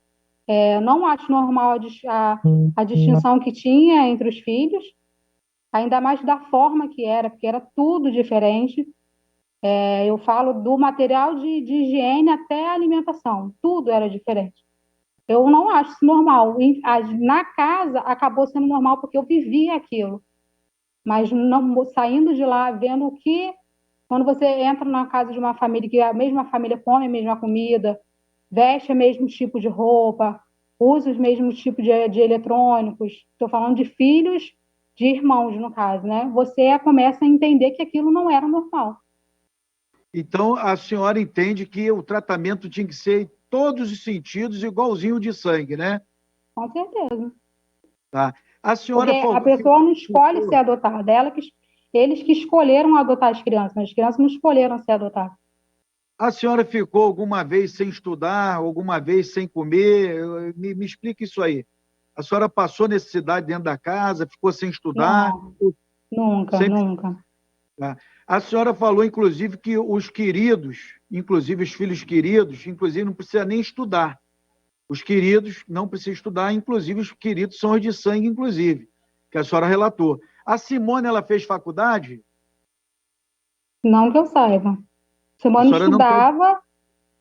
Não acho normal a distinção que tinha entre os filhos, ainda mais da forma que era, porque era tudo diferente. Eu falo do material de higiene até a alimentação, tudo era diferente. Eu não acho isso normal. Na casa acabou sendo normal porque eu vivia aquilo. Mas não, saindo de lá, vendo que quando você entra na casa de uma família, que a mesma família come a mesma comida, veste o mesmo tipo de roupa, usa os mesmos tipos de eletrônicos, estou falando de filhos de irmãos, no caso, né? Você começa a entender que aquilo não era normal. Então, a senhora entende que o tratamento tinha que ser em todos os sentidos igualzinho de sangue, né? Com certeza. Tá. A senhora Porque falou a pessoa não escolhe ser adotada, eles que escolheram adotar as crianças não escolheram ser adotadas. A senhora ficou alguma vez sem estudar, alguma vez sem comer? Me explica isso aí. A senhora passou necessidade dentro da casa, ficou sem estudar? Não, nunca, Sempre... nunca. Tá. A senhora falou, inclusive, que os queridos, inclusive os filhos queridos, inclusive não precisa nem estudar. Os queridos não precisam estudar, inclusive os queridos são os de sangue, inclusive, que a senhora relatou. A Simone, ela fez faculdade? Não que eu saiba.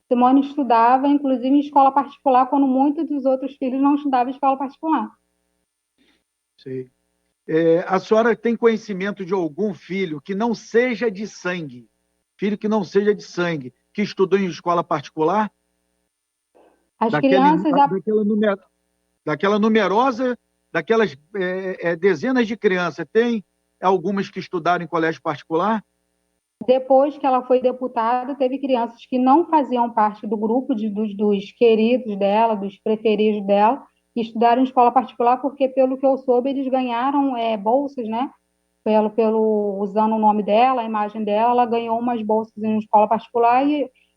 Simone estudava, inclusive em escola particular, quando muitos dos outros filhos não estudavam em escola particular. Sei. A senhora tem conhecimento de algum filho que não seja de sangue, filho que não seja de sangue, que estudou em escola particular? Daquela numerosa, daquelas dezenas de crianças, tem algumas que estudaram em colégio particular? Depois que ela foi deputada, teve crianças que não faziam parte do grupo dos queridos dela, dos preferidos dela, e estudaram em escola particular porque, pelo que eu soube, eles ganharam bolsas, né? Usando o nome dela, a imagem dela, ela ganhou umas bolsas em escola particular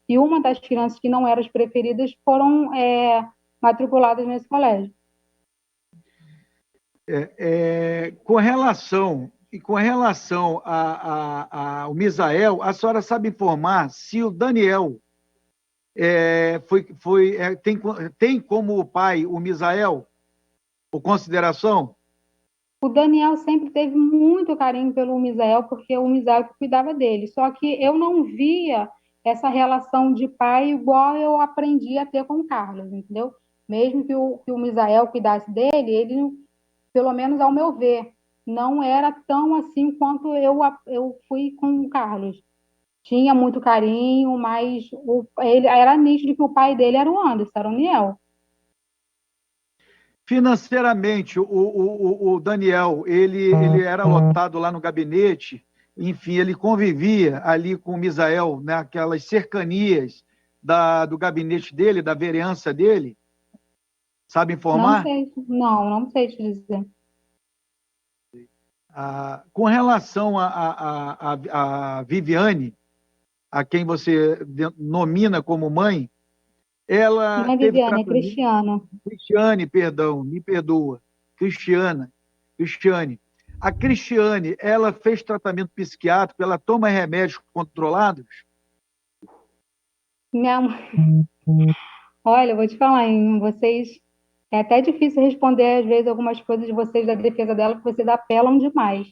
e uma das crianças que não eram as preferidas foram matriculadas nesse colégio. Com relação ao Misael, a senhora sabe informar se o Daniel tem como pai o Misael, por consideração? O Daniel sempre teve muito carinho pelo Misael, porque o Misael que cuidava dele. Só que eu não via essa relação de pai igual eu aprendi a ter com o Carlos, entendeu? Mesmo que o Misael cuidasse dele, ele, pelo menos ao meu ver, não era tão assim quanto eu fui com o Carlos. Tinha muito carinho, mas ele era nítido que o pai dele era o Anderson, era o Niel. Financeiramente, o Daniel, ele era lotado lá no gabinete, enfim, ele convivia ali com o Misael, naquelas cercanias do gabinete dele, da vereança dele? Sabe informar? Não sei te dizer. Com relação a Viviane, a quem você nomina como mãe, Ela Não é teve Viviane, é tratamento... Cristiana. Cristiane, perdão, me perdoa. Cristiane. A Cristiane, ela fez tratamento psiquiátrico, ela toma remédios controlados? Minha mãe... Olha, eu vou te falar, hein? Vocês... É até difícil responder, às vezes, algumas coisas de vocês da defesa dela, que vocês apelam demais.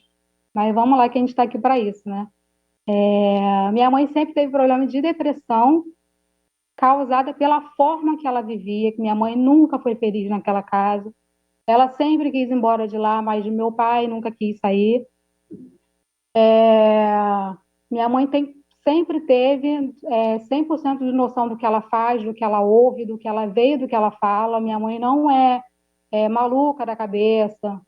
Mas vamos lá, que a gente está aqui para isso, né? Minha mãe sempre teve problema de depressão causada pela forma que ela vivia, que minha mãe nunca foi feliz naquela casa. Ela sempre quis ir embora de lá, mas meu pai nunca quis sair. Minha mãe sempre teve 100% de noção do que ela faz, do que ela ouve, do que ela vê, do que ela fala. Minha mãe não é maluca da cabeça.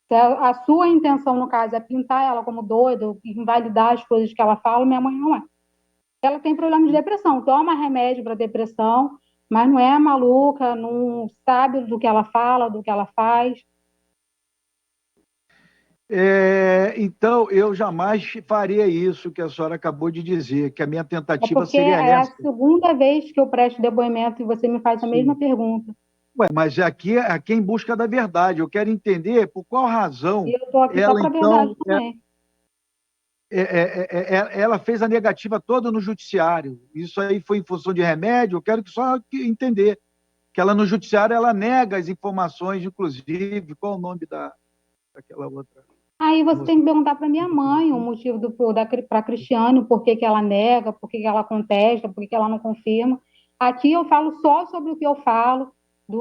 Se a sua intenção, no caso, é pintar ela como doida, invalidar as coisas que ela fala, minha mãe não é. Ela tem problema de depressão, toma remédio para depressão, mas não é maluca, não sabe do que ela fala, do que ela faz. Então, eu jamais faria isso que a senhora acabou de dizer, que a minha É tentativa porque seria é a essa. segunda vez que eu presto depoimento e você me faz a mesma pergunta. Ué, mas aqui em busca da verdade. Eu quero entender por qual razão E eu estou aqui só ela, para a então, verdade também. ela fez a negativa toda no judiciário. Isso aí foi em função de remédio. Eu quero só entender que ela, no judiciário, ela nega as informações, inclusive. Qual é o nome daquela outra Aí você moça? tem que perguntar para minha mãe o motivo para a Cristiane, por que que ela nega, por que que ela contesta, por que que ela não confirma. Aqui eu falo só sobre o que eu falo,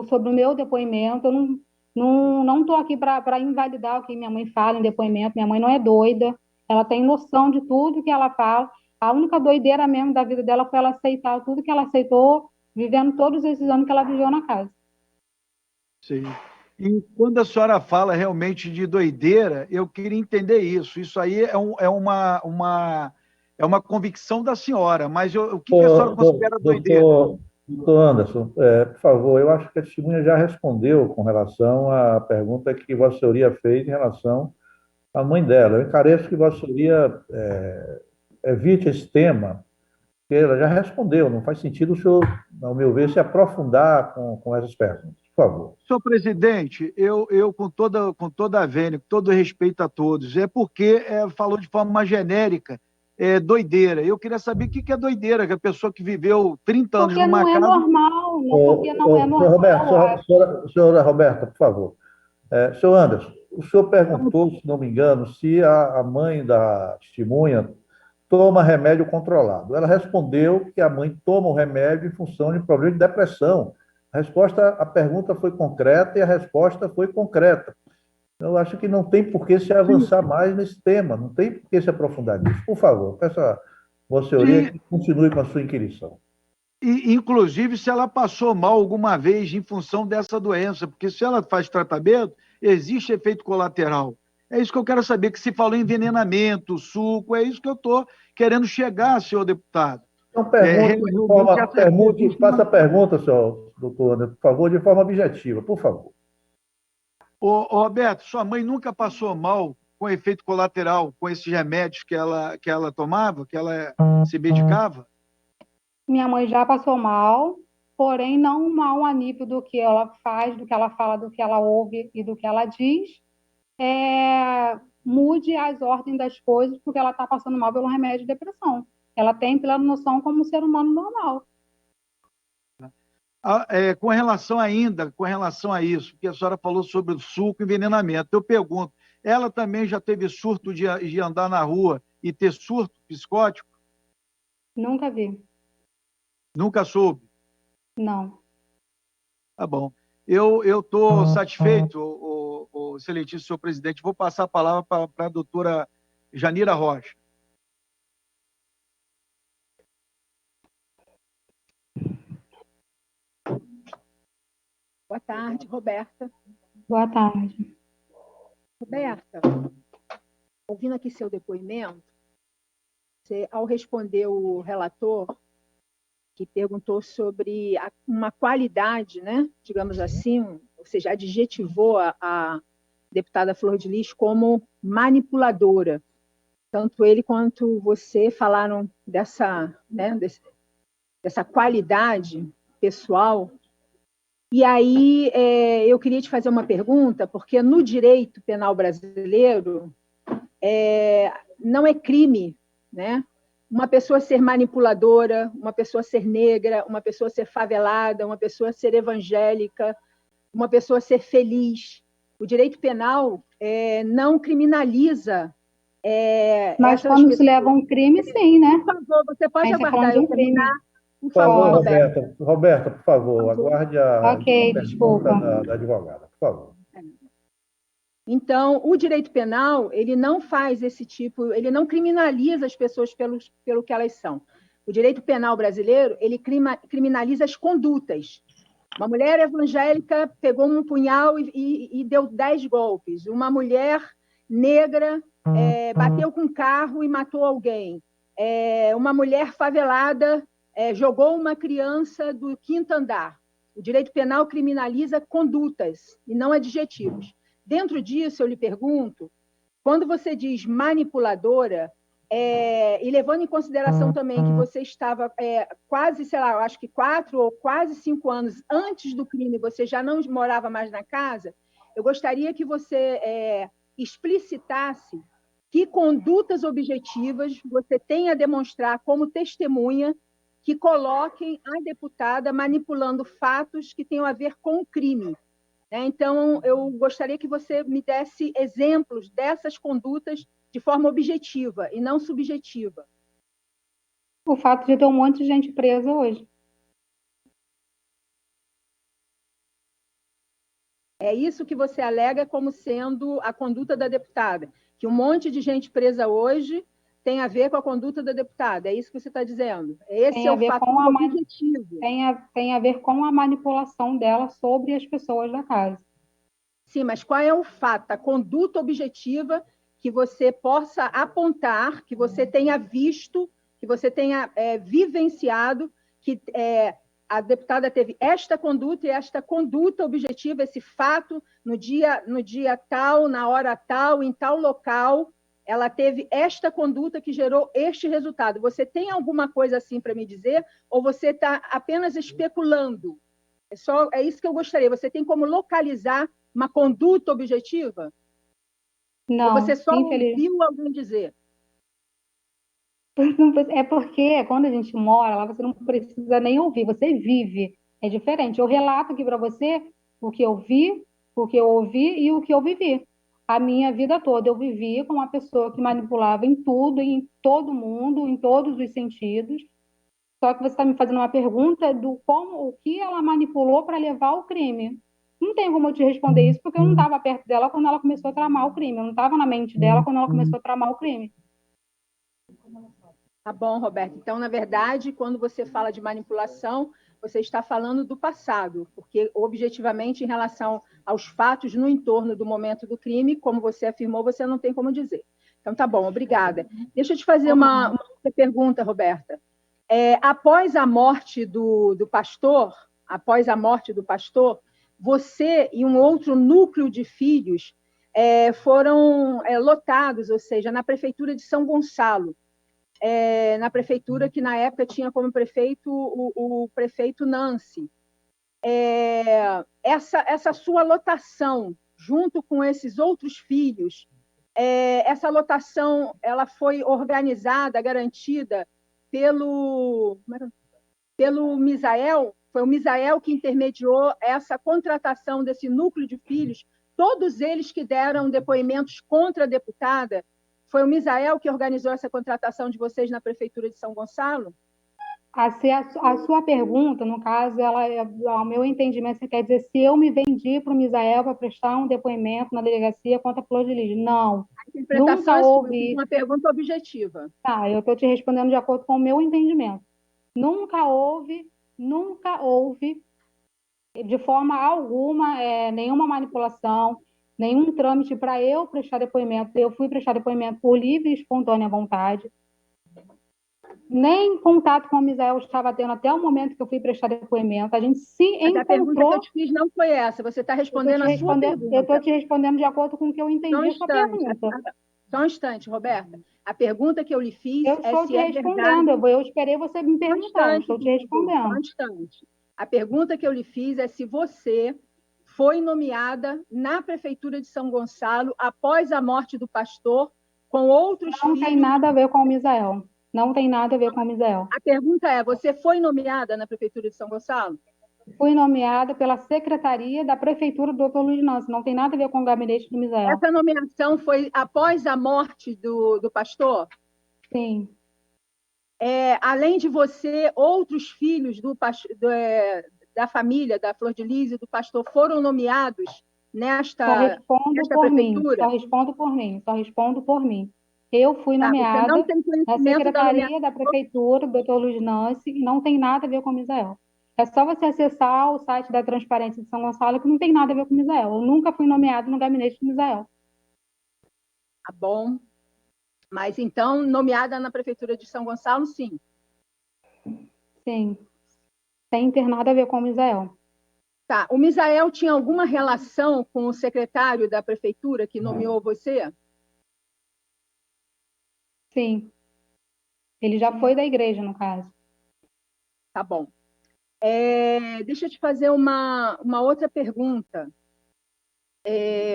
sobre o meu depoimento. Eu não estou aqui para invalidar o que minha mãe fala em depoimento. Minha mãe não é doida, ela tem noção de tudo que ela fala. A única doideira mesmo da vida dela foi ela aceitar tudo que ela aceitou, vivendo todos esses anos que ela viveu na casa. Sim. E quando a senhora fala realmente de doideira, eu queria entender isso. Isso aí é uma convicção da senhora, mas o que a senhora considera doideira? Doutor Anderson, por favor, eu acho que a testemunha já respondeu com relação à pergunta que Vossa Senhoria fez em relação à mãe dela. Eu encareço que Vossa Senhoria evite esse tema, porque ela já respondeu, não faz sentido o senhor, ao meu ver, se aprofundar com essas perguntas. Por favor. Senhor presidente, eu com toda a vênia, com todo respeito a todos, é porque falou de forma genérica, doideira. Eu queria saber o que é doideira, que a pessoa que viveu 30 anos Porque numa não é casa... normal, porque não é Senhor Roberto, normal, eu acho. senhora Roberta, por favor. Senhor Anderson, o senhor perguntou, se não me engano, se a mãe da testemunha toma remédio controlado. Ela respondeu que a mãe toma o remédio em função de problema de depressão. A pergunta foi concreta e a resposta foi concreta. Eu acho que não tem por que se avançar mais nesse tema, não tem por que se aprofundar nisso. Por favor, peço a Vossa Senhoria que continue com a sua inquirição. Inclusive, se ela passou mal alguma vez em função dessa doença, porque se ela faz tratamento, existe efeito colateral. É isso que eu quero saber, que se falou em envenenamento, suco, é isso que eu estou querendo chegar, senhor deputado. Então, faça a pergunta, senhor doutor Anderson, por favor, de forma objetiva, por favor. Roberto, sua mãe nunca passou mal com efeito colateral, com esses remédios que ela tomava, que ela se medicava? Minha mãe já passou mal, porém não mal a nível do que ela faz, do que ela fala, do que ela ouve e do que ela diz. Mude as ordens das coisas porque ela está passando mal pelo remédio de depressão. Ela tem plena noção como um ser humano normal. Com relação a isso, que a senhora falou sobre o suco e envenenamento, eu pergunto, ela também já teve surto de andar na rua e ter surto psicótico? Nunca vi. Nunca soube? Não. Tá bom. Eu estou satisfeito, o excelentíssimo senhor presidente. Vou passar a palavra para a doutora Janira Rocha. Boa tarde, Roberta. Boa tarde. Roberta, ouvindo aqui seu depoimento, você, ao responder o relator, que perguntou sobre uma qualidade, né, digamos assim, ou seja, adjetivou a deputada Flor de Lis como manipuladora. Tanto ele quanto você falaram dessa qualidade pessoal. E aí eu queria te fazer uma pergunta, porque no direito penal brasileiro não é crime, né? Uma pessoa ser manipuladora, uma pessoa ser negra, uma pessoa ser favelada, uma pessoa ser evangélica, uma pessoa ser feliz. O direito penal não criminaliza Mas essas quando pessoas. se leva um crime, sim, né? Por favor, você pode A gente tá aguardar falando de eu um crime. terminar? Por Por favor, favor, Roberto. Roberta. Roberta, por favor, aguarde a Ok, pergunta desculpa. da advogada, por favor. Então, o direito penal, ele não faz esse tipo, ele não criminaliza as pessoas pelo que elas são. O direito penal brasileiro, ele criminaliza as condutas. Uma mulher evangélica pegou um punhal e deu 10 golpes. Uma mulher negra bateu com um carro e matou alguém. Uma mulher favelada jogou uma criança do 5º andar. O direito penal criminaliza condutas e não adjetivos. Dentro disso, eu lhe pergunto, quando você diz manipuladora, e levando em consideração também que você estava quase, sei lá, eu acho que 4 ou quase 5 anos antes do crime, você já não morava mais na casa, eu gostaria que você explicitasse que condutas objetivas você tem a demonstrar como testemunha que coloquem a deputada manipulando fatos que tenham a ver com o crime. Então, eu gostaria que você me desse exemplos dessas condutas de forma objetiva e não subjetiva. O fato de ter um monte de gente presa hoje. É isso que você alega como sendo a conduta da deputada, que um monte de gente presa hoje tem a ver com a conduta da deputada. É isso que você está dizendo? Esse é o fato objetivo. Tem a ver com a manipulação dela sobre as pessoas da casa. Sim, mas qual é o fato, a conduta objetiva que você possa apontar, que você tenha visto, que você tenha vivenciado, que a deputada teve esta conduta e esta conduta objetiva, esse fato, no dia tal, na hora tal, em tal local, ela teve esta conduta que gerou este resultado. Você tem alguma coisa assim para me dizer? Ou você está apenas especulando? É isso que eu gostaria. Você tem como localizar uma conduta objetiva? Não, ou você só ouviu alguém dizer? É porque quando a gente mora lá, você não precisa nem ouvir, você vive. É diferente. Eu relato aqui para você o que eu vi, o que eu ouvi e o que eu vivi. A minha vida toda eu vivi com uma pessoa que manipulava em tudo, em todo mundo, em todos os sentidos. Só que você está me fazendo uma pergunta do como, o que ela manipulou para levar ao crime. Não tem como eu te responder isso, porque eu não estava perto dela quando ela começou a tramar o crime. Eu não estava na mente dela quando ela começou a tramar o crime. Tá bom, Roberto. Então, na verdade, quando você fala de manipulação, você está falando do passado, porque objetivamente, em relação aos fatos no entorno do momento do crime, como você afirmou, você não tem como dizer. Então, tá bom, obrigada. Deixa eu te fazer uma outra pergunta, Roberta. Após a morte do pastor, você e um outro núcleo de filhos foram lotados, ou seja, na prefeitura de São Gonçalo, na prefeitura que na época tinha como prefeito o prefeito Nancy. Essa sua lotação, junto com esses outros filhos, essa lotação ela foi organizada, garantida pelo Misael? Foi o Misael que intermediou essa contratação desse núcleo de filhos, todos eles que deram depoimentos contra a deputada. Foi o Misael que organizou essa contratação de vocês na Prefeitura de São Gonçalo? A sua pergunta, no caso, ao meu entendimento, você quer dizer se eu me vendi para o Misael para prestar um depoimento na delegacia contra a Flor de Lis. Não. A interpretação Nunca houve. Uma pergunta objetiva. Tá, eu estou te respondendo de acordo com o meu entendimento. Nunca houve, de forma alguma, nenhuma manipulação, nenhum trâmite para eu prestar depoimento. Eu fui prestar depoimento por livre e espontânea vontade. Nem contato com o Misael estava tendo até o momento que eu fui prestar depoimento. A gente se encontrou... A pergunta que eu te fiz não foi essa. Você está respondendo a sua pergunta. Eu estou te respondendo de acordo com o que eu entendi a sua pergunta. Só um instante, Roberta. A pergunta que eu lhe fiz Eu estou é te se é respondendo. verdade. Eu esperei você me perguntar. Eu estou te Só um respondendo. instante. A pergunta que eu lhe fiz é se você foi nomeada na Prefeitura de São Gonçalo após a morte do pastor com outros Não filhos. tem nada a ver com o Misael. Não tem nada a ver com o Misael. A pergunta é, você foi nomeada na Prefeitura de São Gonçalo? Fui nomeada pela Secretaria da Prefeitura do Dr. Luiz Nancy. Não tem nada a ver com o gabinete do Misael. Essa nomeação foi após a morte do pastor? Sim. Além de você, outros filhos da família da Flor de Lis e do pastor foram nomeados Só respondo por mim. prefeitura? Só respondo por mim. Só respondo por mim. Eu fui Tá, você nomeada não tem na conhecimento da Secretaria nomeação? da Prefeitura do Dr. Luiz Nancy e não tem nada a ver com o Misael. É só você acessar o site da Transparência de São Gonçalo que não tem nada a ver com o Misael. Eu nunca fui nomeada no gabinete do Misael. Tá bom. Mas então, nomeada na Prefeitura de São Gonçalo, sim. Sim. Sem ter nada a ver com o Misael. Tá. O Misael tinha alguma relação com o secretário da Prefeitura que nomeou você? Sim. Ele já foi da igreja, no caso. Tá bom. Deixa eu te fazer uma outra pergunta.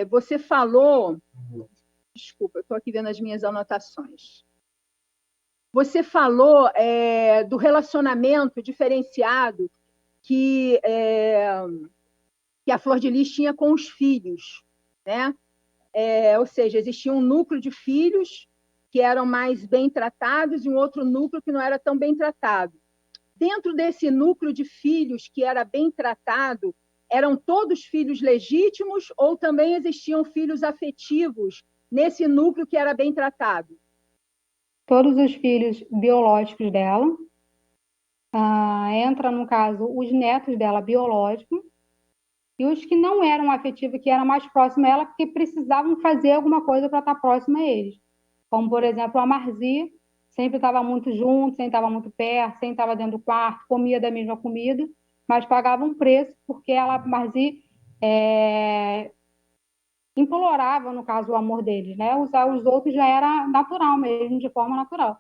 Você falou... Desculpa, eu estou aqui vendo as minhas anotações. Você falou do relacionamento diferenciado que a Flor de Lis tinha com os filhos, né? Ou seja, existia um núcleo de filhos que eram mais bem tratados e um outro núcleo que não era tão bem tratado. Dentro desse núcleo de filhos que era bem tratado, eram todos filhos legítimos ou também existiam filhos afetivos nesse núcleo que era bem tratado? Todos os filhos biológicos dela. Entra, no caso, os netos dela biológicos e os que não eram afetivos, que eram mais próximos a ela, porque precisavam fazer alguma coisa para estar próximo a eles. Como, por exemplo, a Marzi, sempre estava muito junto, sempre estava muito perto, sempre estava dentro do quarto, comia da mesma comida, mas pagava um preço porque ela, Marzi, implorava, no caso, o amor deles, né? Usar os outros já era natural mesmo, de forma natural.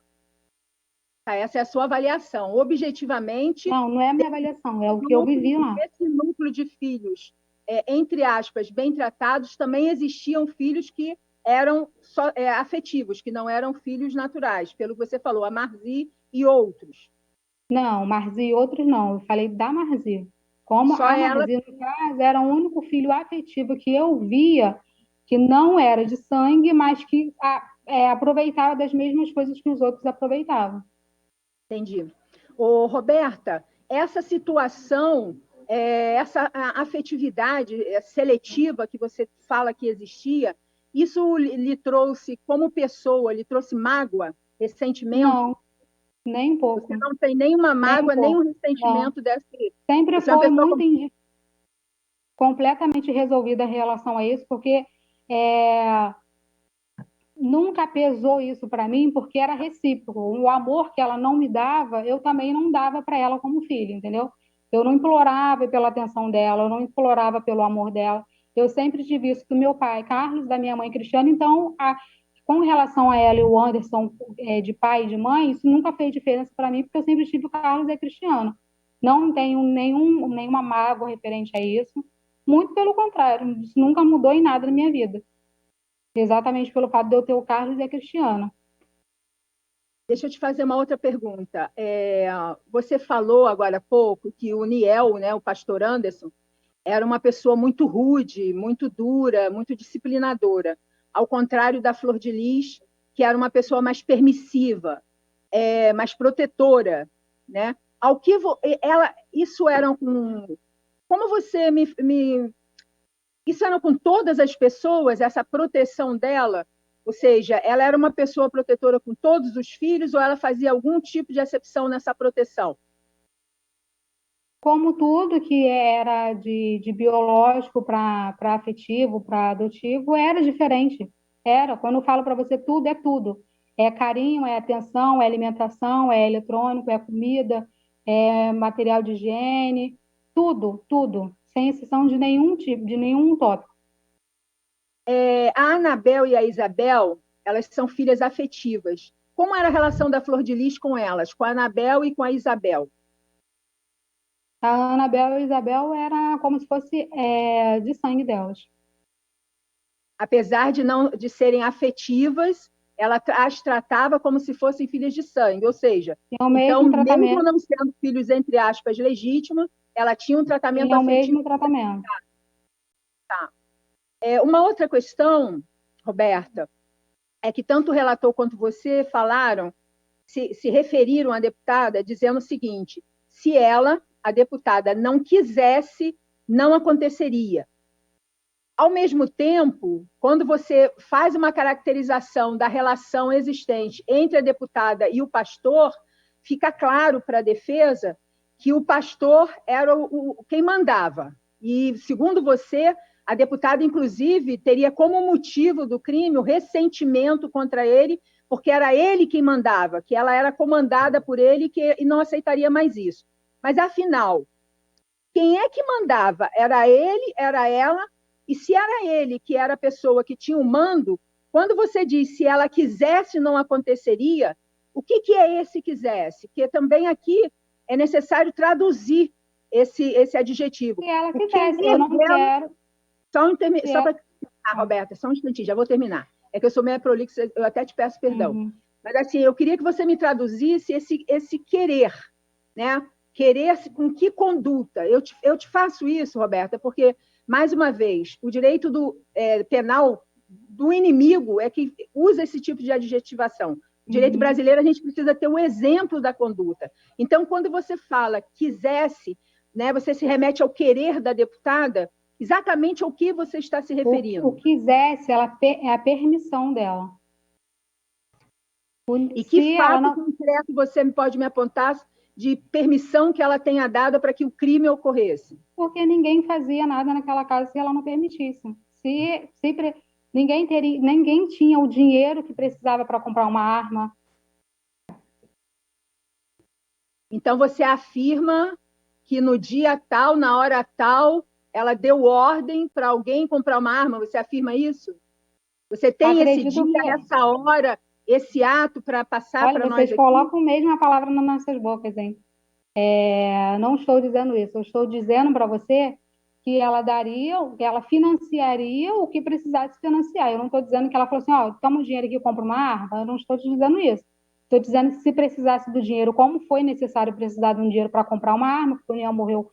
Tá, essa é a sua avaliação. Objetivamente, Não, não é a minha avaliação, é o que eu vivi lá. esse núcleo de filhos, entre aspas, bem tratados, também existiam filhos que eram só, afetivos, que não eram filhos naturais, pelo que você falou, a Marzi e outros. Não, Marzi e outros não. Eu falei da Marzi. Como Só a ela... Marzi, no caso, era o único filho afetivo que eu via que não era de sangue, mas que aproveitava das mesmas coisas que os outros aproveitavam. Entendi. Ô, Roberta, essa situação, essa afetividade seletiva que você fala que existia, isso lhe trouxe, como pessoa, lhe trouxe mágoa, ressentimento? Não, nem um pouco. Você não tem nenhuma mágoa, nem um ressentimento desse... Sempre Você é uma foi pessoa muito completamente resolvida em relação a isso, porque nunca pesou isso para mim, porque era recíproco. O amor que ela não me dava, eu também não dava para ela como filho, entendeu? Eu não implorava pela atenção dela, eu não implorava pelo amor dela. Eu sempre tive isso do meu pai, Carlos, da minha mãe, Cristiano. Então, com relação a ela e o Anderson, de pai e de mãe, isso nunca fez diferença para mim, porque eu sempre tive o Carlos e a Cristiano. Não tenho nenhuma mágoa referente a isso. Muito pelo contrário, isso nunca mudou em nada na minha vida. Exatamente pelo fato de eu ter o Carlos e a Cristiana. Deixa eu te fazer uma outra pergunta. Você falou agora há pouco que o Niel, né, o pastor Anderson, era uma pessoa muito rude, muito dura, muito disciplinadora, ao contrário da Flor de Lis, que era uma pessoa mais permissiva, mais protetora, né? Isso eram com... Como você isso era com todas as pessoas, essa proteção dela? Ou seja, ela era uma pessoa protetora com todos os filhos ou ela fazia algum tipo de exceção nessa proteção? Como tudo que era de biológico para afetivo, para adotivo, era diferente. Era. Quando eu falo para você, tudo é tudo. É carinho, é atenção, é alimentação, é eletrônico, é comida, é material de higiene, tudo, tudo, sem exceção de nenhum tipo, de nenhum tópico. A Anabel e a Isabel, elas são filhas afetivas. Como era a relação da Flor de Lis com elas, com a Anabel e com a Isabel? A Anabel e a Isabel era como se fosse de sangue delas. Apesar de serem afetivas, ela as tratava como se fossem filhas de sangue, ou seja, Tinha o mesmo então, tratamento. mesmo não sendo filhos, entre aspas, legítimos, ela tinha um tratamento Tinha o afetivo. mesmo tratamento. Tá. Uma outra questão, Roberta, é que tanto o relator quanto você falaram, se referiram à deputada dizendo o seguinte: se ela, a deputada, não quisesse, não aconteceria. Ao mesmo tempo, quando você faz uma caracterização da relação existente entre a deputada e o pastor, fica claro para a defesa que o pastor era quem mandava. E, segundo você, a deputada, inclusive, teria como motivo do crime o ressentimento contra ele, porque era ele quem mandava, que ela era comandada por ele e não aceitaria mais isso. Mas, afinal, quem é que mandava? Era ele, era ela? E se era ele que era a pessoa que tinha o mando, quando você diz se ela quisesse, não aconteceria, o que é esse quisesse? Porque também aqui é necessário traduzir esse adjetivo. Se ela quisesse, eu não quero. Só para terminar, Roberta, só um instantinho, já vou terminar. É que eu sou meio prolixa, eu até te peço perdão. Uhum. Mas assim, eu queria que você me traduzisse esse querer, né? Querer com que conduta? Eu te faço isso, Roberta, porque, mais uma vez, o direito penal do inimigo é que usa esse tipo de adjetivação. O direito brasileiro, a gente precisa ter um exemplo da conduta. Então, quando você fala quisesse, né, você se remete ao querer da deputada, exatamente ao que você está se referindo. O quisesse, é a permissão dela. E que fato concreto você pode me apontar de permissão que ela tenha dado para que o crime ocorresse? Porque ninguém fazia nada naquela casa se ela não permitisse. Ninguém tinha o dinheiro que precisava para comprar uma arma. Então você afirma que no dia tal, na hora tal, ela deu ordem para alguém comprar uma arma? Você afirma isso? Você tem esse dia, essa hora, esse ato para passar para nós aqui? Vocês colocam mesmo a palavra nas nossas bocas, hein? Não estou dizendo isso. Eu estou dizendo para você que ela financiaria o que precisasse financiar. Eu não estou dizendo que ela falou assim, toma o dinheiro aqui e compra uma arma. Eu não estou te dizendo isso. Estou dizendo que se precisasse do dinheiro, como foi necessário precisar de um dinheiro para comprar uma arma, porque o União morreu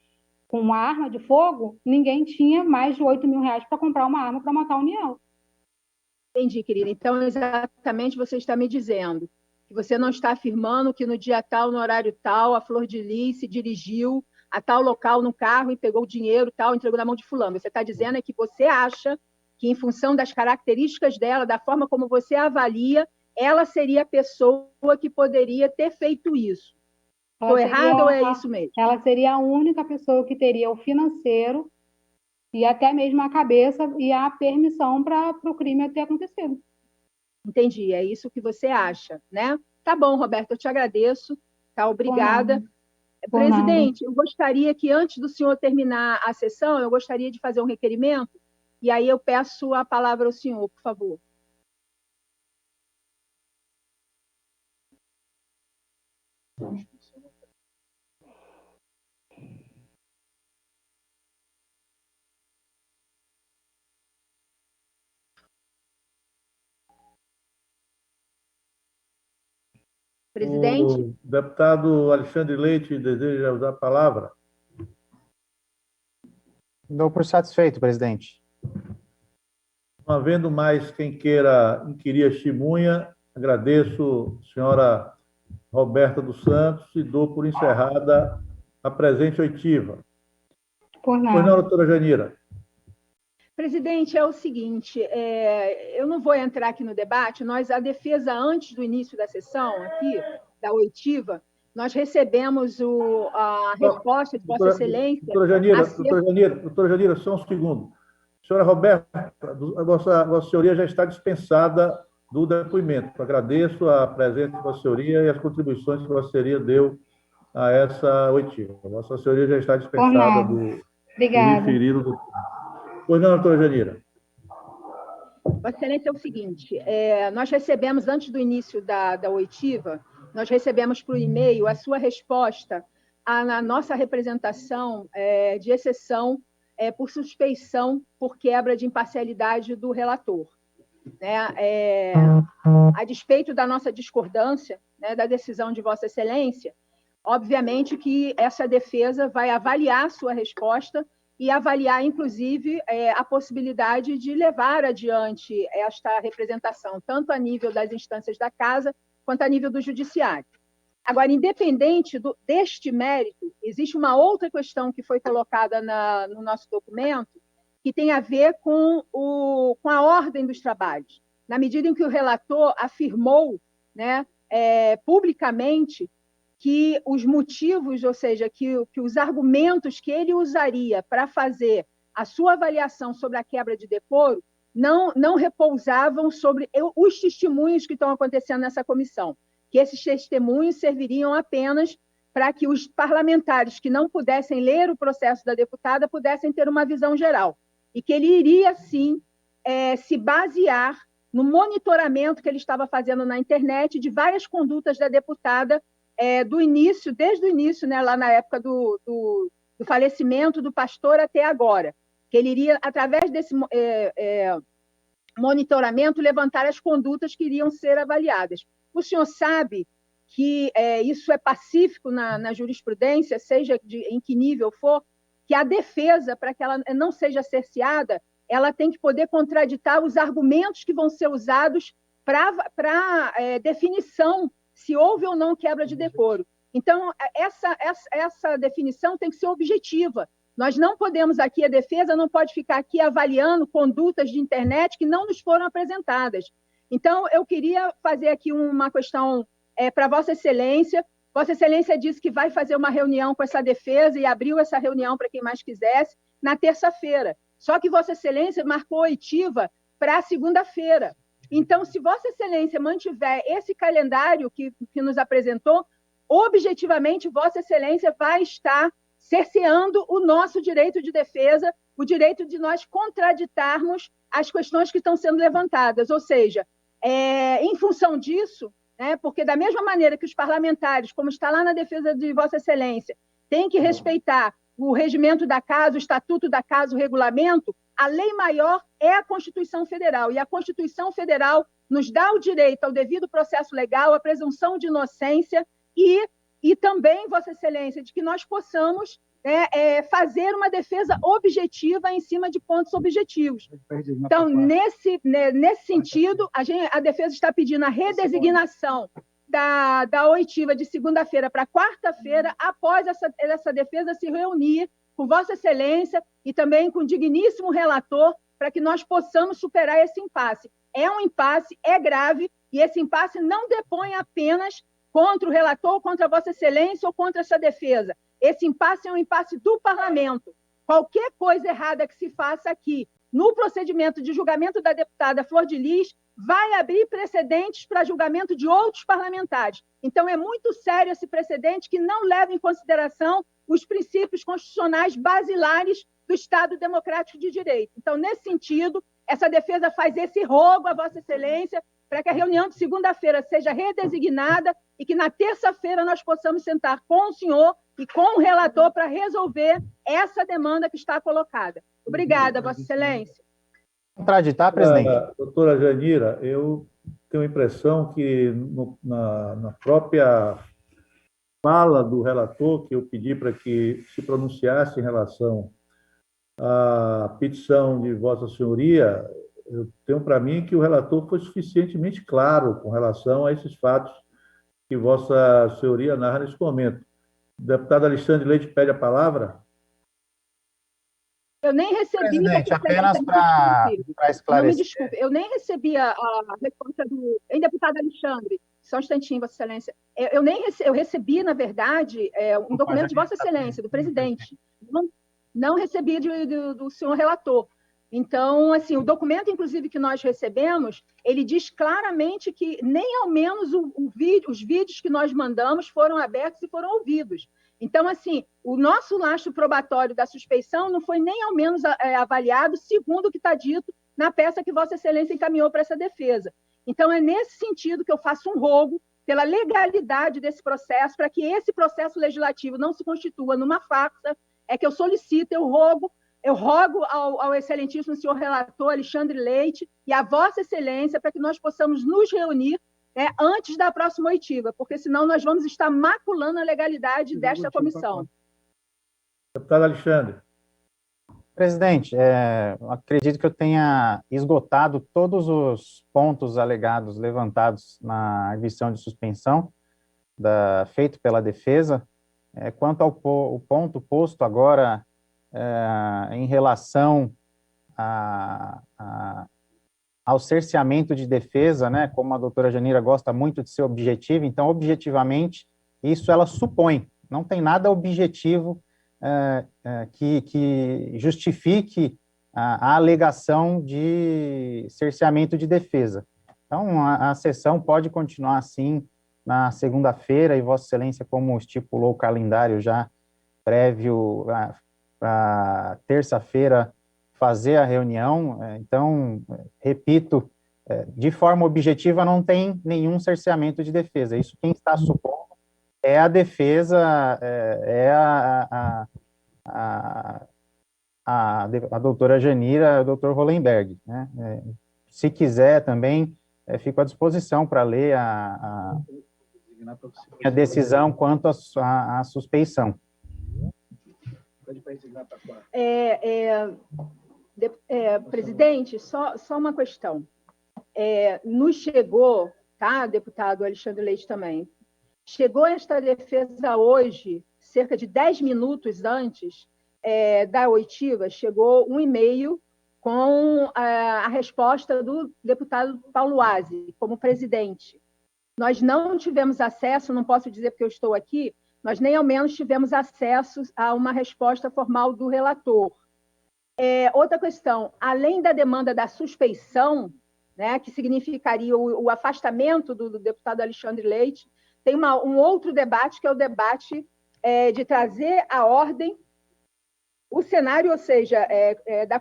com uma arma de fogo, ninguém tinha mais de 8 mil reais para comprar uma arma para matar o União. Entendi, querida. Então, exatamente você está me dizendo que você não está afirmando que no dia tal, no horário tal, a Flor de Lis se dirigiu a tal local no carro e pegou o dinheiro tal, entregou na mão de fulano. Você está dizendo que você acha que, em função das características dela, da forma como você avalia, ela seria a pessoa que poderia ter feito isso. Estou errada ou é isso mesmo? Ela seria a única pessoa que teria o financeiro e até mesmo a cabeça e a permissão para o crime ter acontecido. Entendi, é isso que você acha, né? Tá bom, Roberto, eu te agradeço, tá? Obrigada. Presidente, eu gostaria que, antes do senhor terminar a sessão, eu gostaria de fazer um requerimento, e aí eu peço a palavra ao senhor, por favor. Presidente? O deputado Alexandre Leite deseja usar a palavra. Dou por satisfeito, presidente. Não havendo mais quem queira inquirir a testemunha, agradeço, senhora Roberta dos Santos, e dou por encerrada a presente oitiva. Por nada. Pois não, doutora Janira? Presidente, é o seguinte, eu não vou entrar aqui no debate, a defesa, antes do início da sessão, aqui, da oitiva, nós recebemos a resposta de Vossa Excelência... Doutora Janira, só um segundo. Senhora Roberta, Vossa Senhoria já está dispensada do depoimento. Agradeço a presença de Vossa Senhoria e as contribuições que Vossa Senhoria deu a essa oitiva. Vossa Senhoria já está dispensada do referido. Pois não, doutora Janira? Vossa Excelência, é o seguinte, nós recebemos, antes do início da oitiva, nós recebemos por e-mail a sua resposta à nossa representação de exceção por suspeição por quebra de imparcialidade do relator. Né? A despeito da nossa discordância, né, da decisão de Vossa Excelência, obviamente que essa defesa vai avaliar a sua resposta e avaliar, inclusive, a possibilidade de levar adiante esta representação, tanto a nível das instâncias da Casa, quanto a nível do Judiciário. Agora, independente deste mérito, existe uma outra questão que foi colocada no nosso documento, que tem a ver com a ordem dos trabalhos. Na medida em que o relator afirmou, né, publicamente, que os motivos, ou seja, que os argumentos que ele usaria para fazer a sua avaliação sobre a quebra de decoro não repousavam sobre os testemunhos que estão acontecendo nessa comissão, que esses testemunhos serviriam apenas para que os parlamentares que não pudessem ler o processo da deputada pudessem ter uma visão geral, e que ele iria, sim, se basear no monitoramento que ele estava fazendo na internet de várias condutas da deputada desde o início, né, lá na época do falecimento do pastor até agora, que ele iria, através desse monitoramento, levantar as condutas que iriam ser avaliadas. O senhor sabe que isso é pacífico na jurisprudência, seja em que nível for, que a defesa, para que ela não seja cerceada, ela tem que poder contraditar os argumentos que vão ser usados para definição se houve ou não quebra de decoro. Então, essa definição tem que ser objetiva. Nós não podemos aqui, a defesa não pode ficar aqui avaliando condutas de internet que não nos foram apresentadas. Então, eu queria fazer aqui uma questão para Vossa Excelência. Vossa Excelência disse que vai fazer uma reunião com essa defesa e abriu essa reunião para quem mais quisesse na terça-feira. Só que Vossa Excelência marcou oitiva para segunda-feira. Então, se Vossa Excelência mantiver esse calendário que nos apresentou, objetivamente, Vossa Excelência vai estar cerceando o nosso direito de defesa, o direito de nós contraditarmos as questões que estão sendo levantadas. Ou seja, em função disso, né, porque da mesma maneira que os parlamentares, como está lá na defesa de Vossa Excelência, têm que respeitar o regimento da Casa, o Estatuto da Casa, o regulamento, a lei maior é a Constituição Federal, e a Constituição Federal nos dá o direito ao devido processo legal, à presunção de inocência e também, Vossa Excelência, de que nós possamos fazer uma defesa objetiva em cima de pontos objetivos. Então, nesse sentido, a defesa está pedindo a redesignação da oitiva de segunda-feira para quarta-feira, após essa defesa se reunir com Vossa Excelência e também com o digníssimo relator, para que nós possamos superar esse impasse. É um impasse, é grave, e esse impasse não depõe apenas contra o relator, contra Vossa Excelência ou contra essa defesa. Esse impasse é um impasse do parlamento. Qualquer coisa errada que se faça aqui, no procedimento de julgamento da deputada Flor de Lis, vai abrir precedentes para julgamento de outros parlamentares. Então, é muito sério esse precedente que não leva em consideração os princípios constitucionais basilares do Estado Democrático de Direito. Então, nesse sentido, essa defesa faz esse rogo a Vossa Excelência para que a reunião de segunda-feira seja redesignada e que na terça-feira nós possamos sentar com o senhor e com o relator para resolver essa demanda que está colocada. Obrigada, Vossa Excelência. Contraditar, presidente? Doutora Janira, eu tenho a impressão que na própria fala do relator, que eu pedi para que se pronunciasse em relação à petição de Vossa Senhoria, eu tenho para mim que o relator foi suficientemente claro com relação a esses fatos que Vossa Senhoria narra nesse momento. O deputado Alexandre Leite pede a palavra. Eu nem recebi... Presidente, apenas para esclarecer. Não, me desculpe, eu nem recebi a resposta do... deputado Alexandre, só um instantinho, Vossa Excelência. Eu recebi, na verdade, um documento de Vossa Excelência, do presidente. Não recebi do senhor relator. Então, assim, o documento, inclusive, que nós recebemos, ele diz claramente que nem ao menos os vídeos que nós mandamos foram abertos e foram ouvidos. Então, assim, o nosso lastro probatório da suspeição não foi nem ao menos avaliado segundo o que está dito na peça que Vossa Excelência encaminhou para essa defesa. Então, é nesse sentido que eu faço um rogo pela legalidade desse processo, para que esse processo legislativo não se constitua numa farsa, é que eu solicito, eu rogo ao excelentíssimo senhor relator Alexandre Leite e a Vossa Excelência para que nós possamos nos reunir, né, antes da próxima oitiva, porque senão nós vamos estar maculando a legalidade desta comissão. Deputado Alexandre. Presidente, acredito que eu tenha esgotado todos os pontos alegados levantados na arguição de suspensão feito pela defesa. Quanto ao ponto posto agora em relação ao cerceamento de defesa, né, como a doutora Janira gosta muito de ser objetiva, então, objetivamente, isso ela supõe, não tem nada objetivo que justifique a alegação de cerceamento de defesa. Então, a sessão pode continuar assim na segunda-feira, e Vossa Excelência, como estipulou o calendário já prévio para terça-feira, fazer a reunião. Então, repito, de forma objetiva, não tem nenhum cerceamento de defesa. Isso quem está supondo é a defesa, a doutora Janira, o doutor Hollenberg, né? Se quiser também, fico à disposição para ler a decisão quanto à suspeição. Presidente, só uma questão. Nos chegou, tá, deputado Alexandre Leite também, chegou esta defesa hoje, cerca de 10 minutos antes da oitiva, chegou um e-mail com a resposta do deputado Paulo Aze, como presidente. Nós não tivemos acesso, não posso dizer porque eu estou aqui, nós nem ao menos tivemos acesso a uma resposta formal do relator. Outra questão, além da demanda da suspeição, né, que significaria o afastamento do deputado Alexandre Leite, tem um outro debate, que é o debate de trazer à ordem o cenário, ou seja, da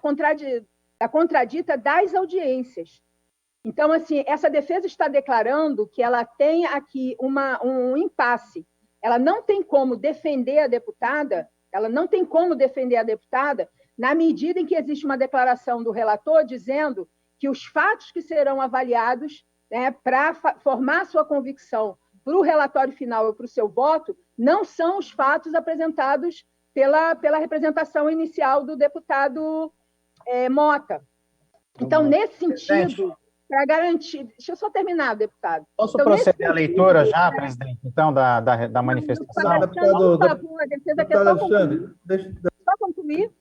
contradita das audiências. Então, assim, essa defesa está declarando que ela tem aqui um impasse. Ela não tem como defender a deputada, na medida em que existe uma declaração do relator dizendo que os fatos que serão avaliados, né, para formar sua convicção para o relatório final e para o seu voto, não são os fatos apresentados pela representação inicial do deputado Mota. Então, nesse sentido, para garantir... Deixa eu só terminar, deputado. Posso proceder à leitura já, presidente, então, da manifestação? Por favor, a defesa quer só concluir. Só concluir.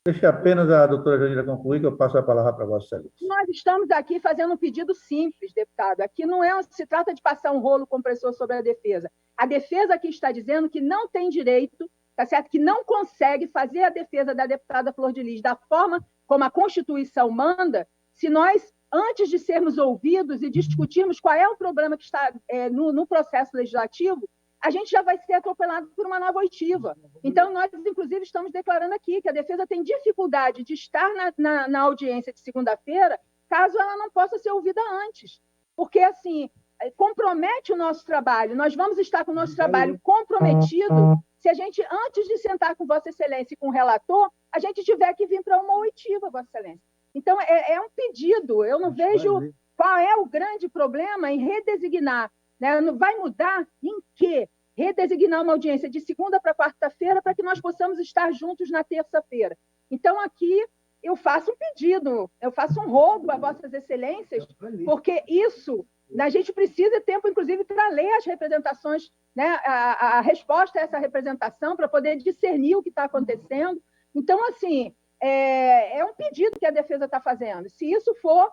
Deixe apenas a doutora Janira concluir, que eu passo a palavra para Vossa Excelência. Nós estamos aqui fazendo um pedido simples, deputado. Aqui não se trata de passar um rolo compressor sobre a defesa. A defesa aqui está dizendo que não tem direito, tá certo? Que não consegue fazer a defesa da deputada Flor de Lis da forma como a Constituição manda, se nós, antes de sermos ouvidos e discutirmos qual é o problema que está no processo legislativo, a gente já vai ser atropelado por uma nova oitiva. Então, nós, inclusive, estamos declarando aqui que a defesa tem dificuldade de estar na audiência de segunda-feira, caso ela não possa ser ouvida antes. Porque, assim, compromete o nosso trabalho. Nós vamos estar com o nosso trabalho comprometido se a gente, antes de sentar com Vossa Excelência e com o relator, a gente tiver que vir para uma oitiva, Vossa Excelência. Então, é um pedido. Eu não vejo qual é o grande problema em redesignar. Né? Vai mudar em quê? Redesignar uma audiência de segunda para quarta-feira para que nós possamos estar juntos na terça-feira. Então, aqui, eu faço um pedido, eu faço um rogo a Vossas Excelências, porque isso, a gente precisa de tempo, inclusive, para ler as representações, né? a resposta a essa representação, para poder discernir o que está acontecendo. Então, assim, é um pedido que a defesa está fazendo. Se isso for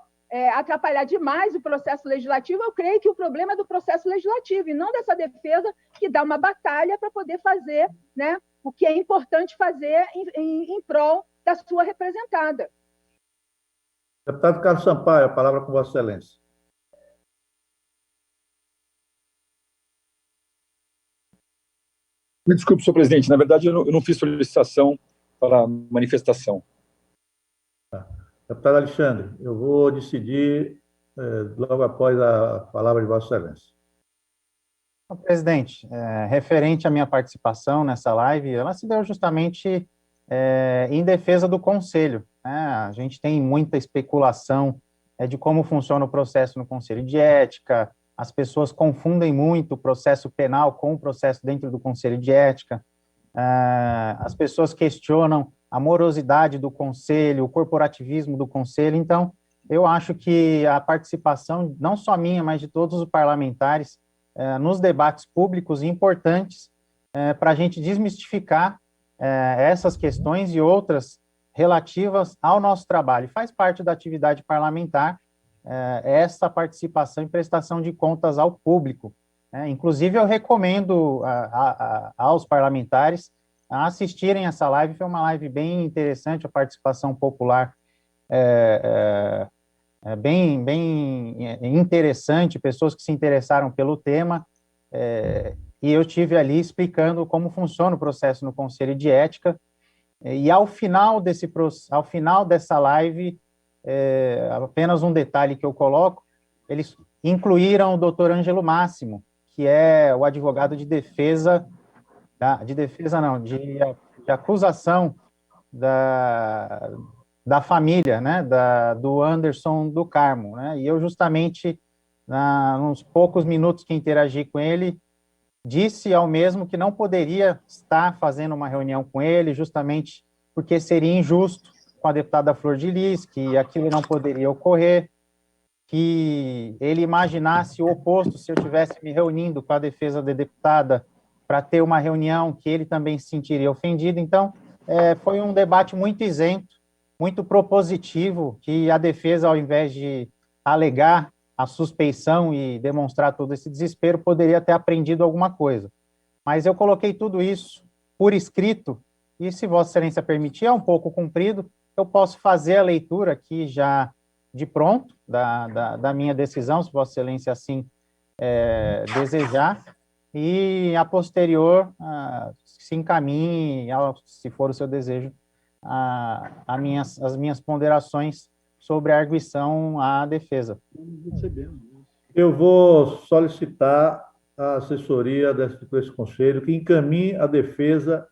atrapalhar demais o processo legislativo, eu creio que o problema é do processo legislativo e não dessa defesa que dá uma batalha para poder fazer, né, o que é importante fazer em prol da sua representada. Deputado Carlos Sampaio, a palavra com Vossa Excelência. Me desculpe, senhor presidente, na verdade eu não fiz solicitação para manifestação. Deputado Alexandre, eu vou decidir logo após a palavra de Vossa Excelência. Presidente, referente à minha participação nessa live, ela se deu justamente em defesa do Conselho, né? A gente tem muita especulação de como funciona o processo no Conselho de Ética, as pessoas confundem muito o processo penal com o processo dentro do Conselho de Ética, as pessoas questionam a morosidade do Conselho, o corporativismo do Conselho. Então, eu acho que a participação, não só minha, mas de todos os parlamentares, nos debates públicos importantes, para a gente desmistificar essas questões e outras relativas ao nosso trabalho. Faz parte da atividade parlamentar essa participação e prestação de contas ao público. Inclusive, eu recomendo aos parlamentares a assistirem essa live. Foi uma live bem interessante, a participação popular bem interessante, pessoas que se interessaram pelo tema, e eu tive ali explicando como funciona o processo no Conselho de Ética, e ao final dessa live, apenas um detalhe que eu coloco, eles incluíram o doutor Ângelo Máximo, que é o advogado de defesa, de acusação da família, né, do Anderson do Carmo, né, e eu justamente, nos poucos minutos que interagi com ele, disse ao mesmo que não poderia estar fazendo uma reunião com ele, justamente porque seria injusto com a deputada Flor de Lis, que aquilo não poderia ocorrer, que ele imaginasse o oposto, se eu estivesse me reunindo com a defesa da deputada para ter uma reunião, que ele também se sentiria ofendido. Então, foi um debate muito isento, muito propositivo, que a defesa, ao invés de alegar a suspeição e demonstrar todo esse desespero, poderia ter aprendido alguma coisa. Mas eu coloquei tudo isso por escrito, e se Vossa Excelência permitir, é um pouco comprido, eu posso fazer a leitura aqui já de pronto, da minha decisão, se Vossa Excelência assim desejar, e a posterior se encaminhe, se for o seu desejo, as minhas ponderações sobre a arguição à defesa. Eu vou solicitar a assessoria desse conselho que encaminhe a defesa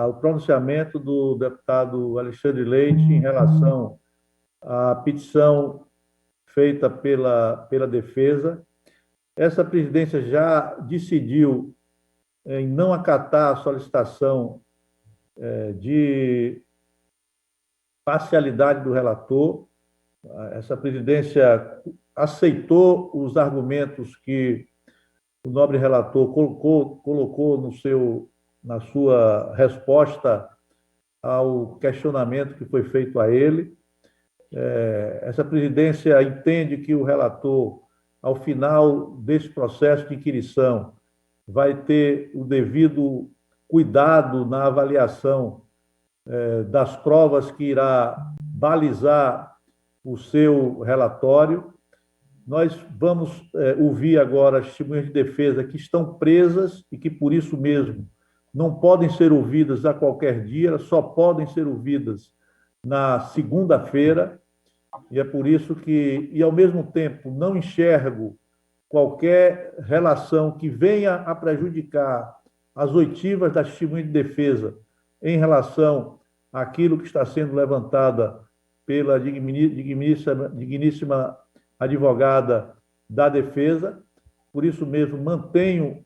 o pronunciamento do deputado Alexandre Leite em relação à petição feita pela defesa. Essa presidência já decidiu em não acatar a solicitação de parcialidade do relator. Essa presidência aceitou os argumentos que o nobre relator colocou na sua resposta ao questionamento que foi feito a ele. Essa presidência entende que o relator, ao final desse processo de inquirição, vai ter o devido cuidado na avaliação das provas que irá balizar o seu relatório. Nós vamos ouvir agora as testemunhas de defesa que estão presas e que, por isso mesmo, não podem ser ouvidas a qualquer dia, elas só podem ser ouvidas na segunda-feira, e é por isso que, e ao mesmo tempo, não enxergo qualquer relação que venha a prejudicar as oitivas das testemunhas de defesa em relação àquilo que está sendo levantada pela digníssima advogada da defesa. Por isso mesmo, mantenho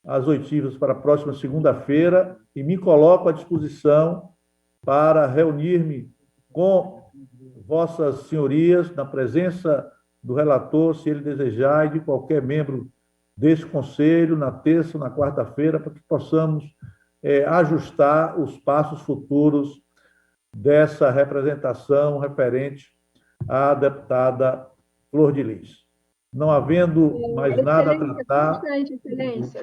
as oitivas para a próxima segunda-feira e me coloco à disposição para reunir-me com vossas senhorias, na presença do relator, se ele desejar, e de qualquer membro desse conselho, na terça, na quarta-feira, para que possamos ajustar os passos futuros dessa representação referente à deputada Flor de Lis. Não havendo mais nada a tratar...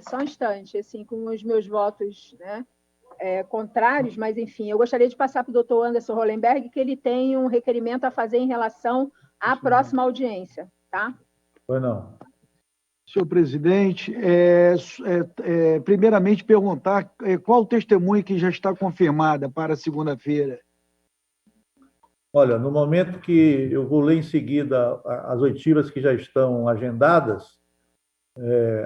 Só um instante, assim, com os meus votos, né, contrários, mas, enfim, eu gostaria de passar para o doutor Anderson Hollenberg, que ele tem um requerimento a fazer em relação à próxima audiência, tá? Pois não. Senhor presidente, primeiramente perguntar qual o testemunho que já está confirmada para segunda-feira. Olha, no momento que eu vou ler em seguida as oitivas que já estão agendadas,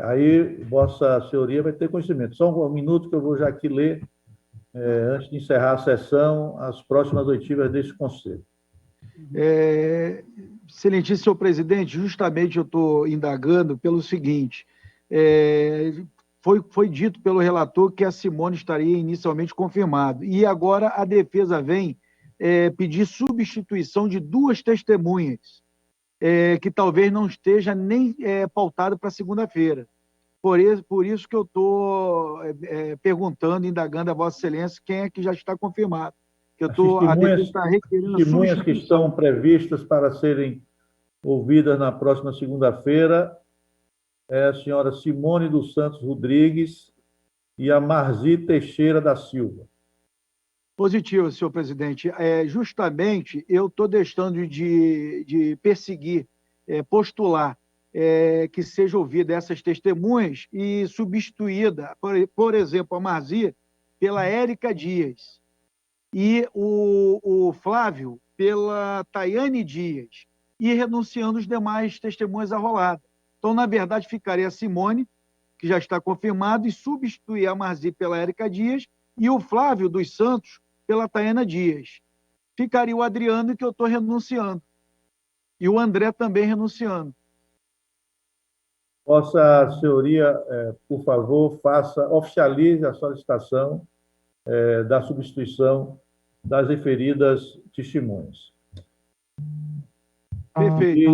aí Vossa Senhoria vai ter conhecimento. Só um minuto que eu vou já aqui ler, antes de encerrar a sessão, as próximas oitivas desse Conselho. Excelentíssimo senhor presidente, justamente eu estou indagando pelo seguinte: foi dito pelo relator que a Simone estaria inicialmente confirmado, e agora a defesa vem pedir substituição de 2 testemunhas, que talvez não esteja nem pautado para segunda-feira. Por isso que eu estou perguntando, indagando a Vossa Excelência quem é que já está confirmado. A defesa está requerendo testemunhas que substituição. estão previstas para serem ouvidas na próxima segunda-feira é a senhora Simone dos Santos Rodrigues e a Marzi Teixeira da Silva. Positivo, senhor presidente. Justamente, eu estou deixando de perseguir, postular que seja ouvida essas testemunhas e substituída, por exemplo, a Marzi pela Érica Dias e o Flávio pela Tayane Dias, e renunciando os demais testemunhas arroladas. Então, na verdade, ficaria a Simone, que já está confirmado, e substituir a Marzi pela Érica Dias e o Flávio dos Santos pela Tayana Dias. Ficaria o Adriano, que eu estou renunciando, e o André também renunciando. Vossa Senhoria, por favor, oficialize a solicitação da substituição das referidas testemunhas. Perfeito. E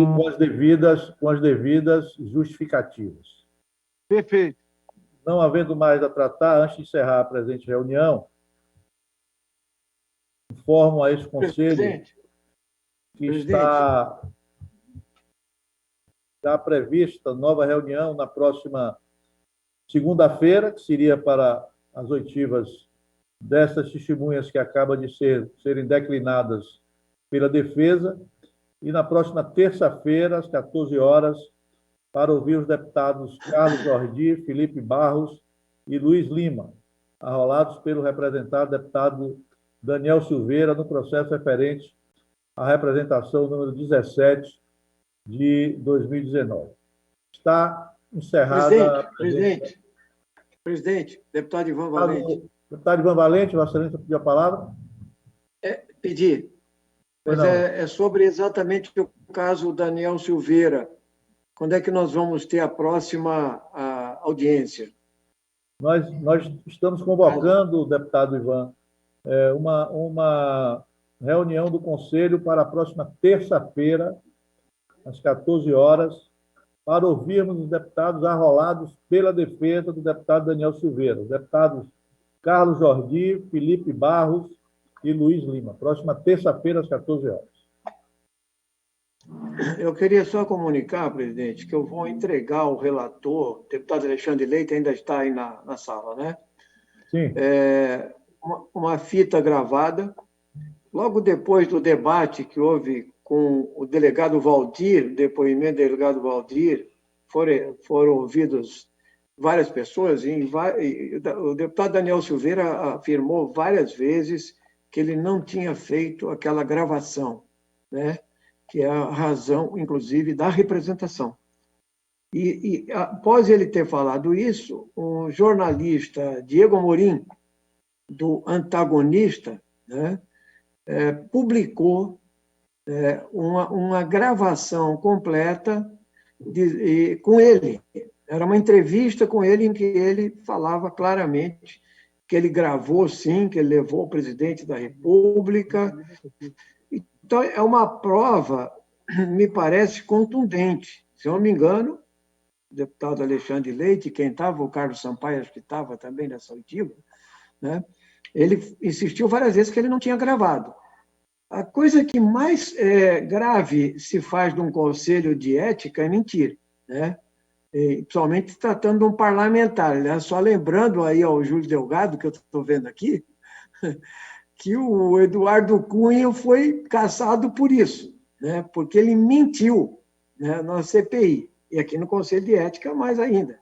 com as devidas justificativas. Perfeito. Não havendo mais a tratar, antes de encerrar a presente reunião, informo a esse Conselho que está prevista nova reunião na próxima segunda-feira, que seria para as oitivas dessas testemunhas que acabam de serem declinadas pela defesa, e na próxima terça-feira, às 14 horas, para ouvir os deputados Carlos Jordi, Felipe Barros e Luiz Lima, arrolados pelo representado deputado Daniel Silveira, no processo referente à representação número 17 de 2019. Está encerrada... Presidente, deputado Ivan Valente. Deputado Ivan Valente, Vossa Excelência pediu a palavra? Pedi. Mas é sobre exatamente o caso Daniel Silveira. Quando é que nós vamos ter a próxima audiência? Nós estamos convocando, deputado Ivan, uma reunião do Conselho para a próxima terça-feira, às 14 horas, para ouvirmos os deputados arrolados pela defesa do deputado Daniel Silveira, os deputados Carlos Jordi, Felipe Barros e Luiz Lima. Próxima terça-feira, às 14 horas. Eu queria só comunicar, presidente, que eu vou entregar ao relator, o deputado Alexandre Leite ainda está aí na sala, né? Sim. Uma fita gravada, logo depois do debate que houve com o delegado Valdir, o depoimento do delegado Valdir, foram ouvidos várias pessoas, e o deputado Daniel Silveira afirmou várias vezes que ele não tinha feito aquela gravação, né? Que é a razão, inclusive, da representação. E após ele ter falado isso, o jornalista Diego Amorim, do Antagonista, né, publicou uma gravação completa com ele. Era uma entrevista com ele em que ele falava claramente que ele gravou, sim, que ele levou o presidente da República. Então, é uma prova, me parece, contundente. Se eu não me engano, o deputado Alexandre Leite, quem estava, o Carlos Sampaio, acho que estava também nessa oitiva, né? Ele insistiu várias vezes que ele não tinha gravado. A coisa que mais grave se faz de um conselho de ética é mentir, né? E, principalmente tratando de um parlamentar. Aliás, só lembrando aí ao Júlio Delgado, que eu estou vendo aqui, que o Eduardo Cunha foi caçado por isso, né? Porque ele mentiu, né, na CPI, e aqui no Conselho de Ética mais ainda.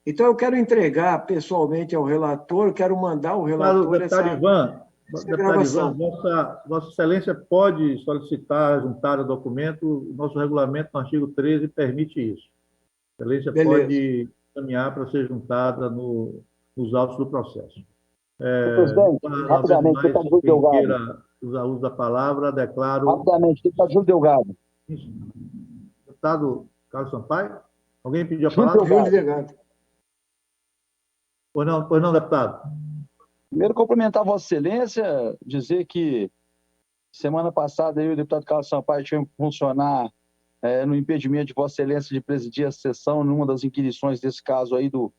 Então, eu quero entregar pessoalmente ao relator, quero mandar o relator... Deputado Ivan, Deputado Ivan, Vossa Excelência pode solicitar juntar o documento, o nosso regulamento, no artigo 13, permite isso. A Excelência pode encaminhar para ser juntada nos autos do processo. Presidente, rapidamente, deputado Júlio Delgado. Queira usar uso da palavra, declaro... Rapidamente, deputado Júlio Delgado. Deputado Carlos Sampaio? Alguém pediu a palavra? Júlio Delgado. Pois não, deputado. Primeiro, cumprimentar Vossa Excelência, dizer que semana passada eu e o deputado Carlos Sampaio tivemos que funcionar no impedimento de Vossa Excelência de presidir a sessão numa das inquirições desse caso aí do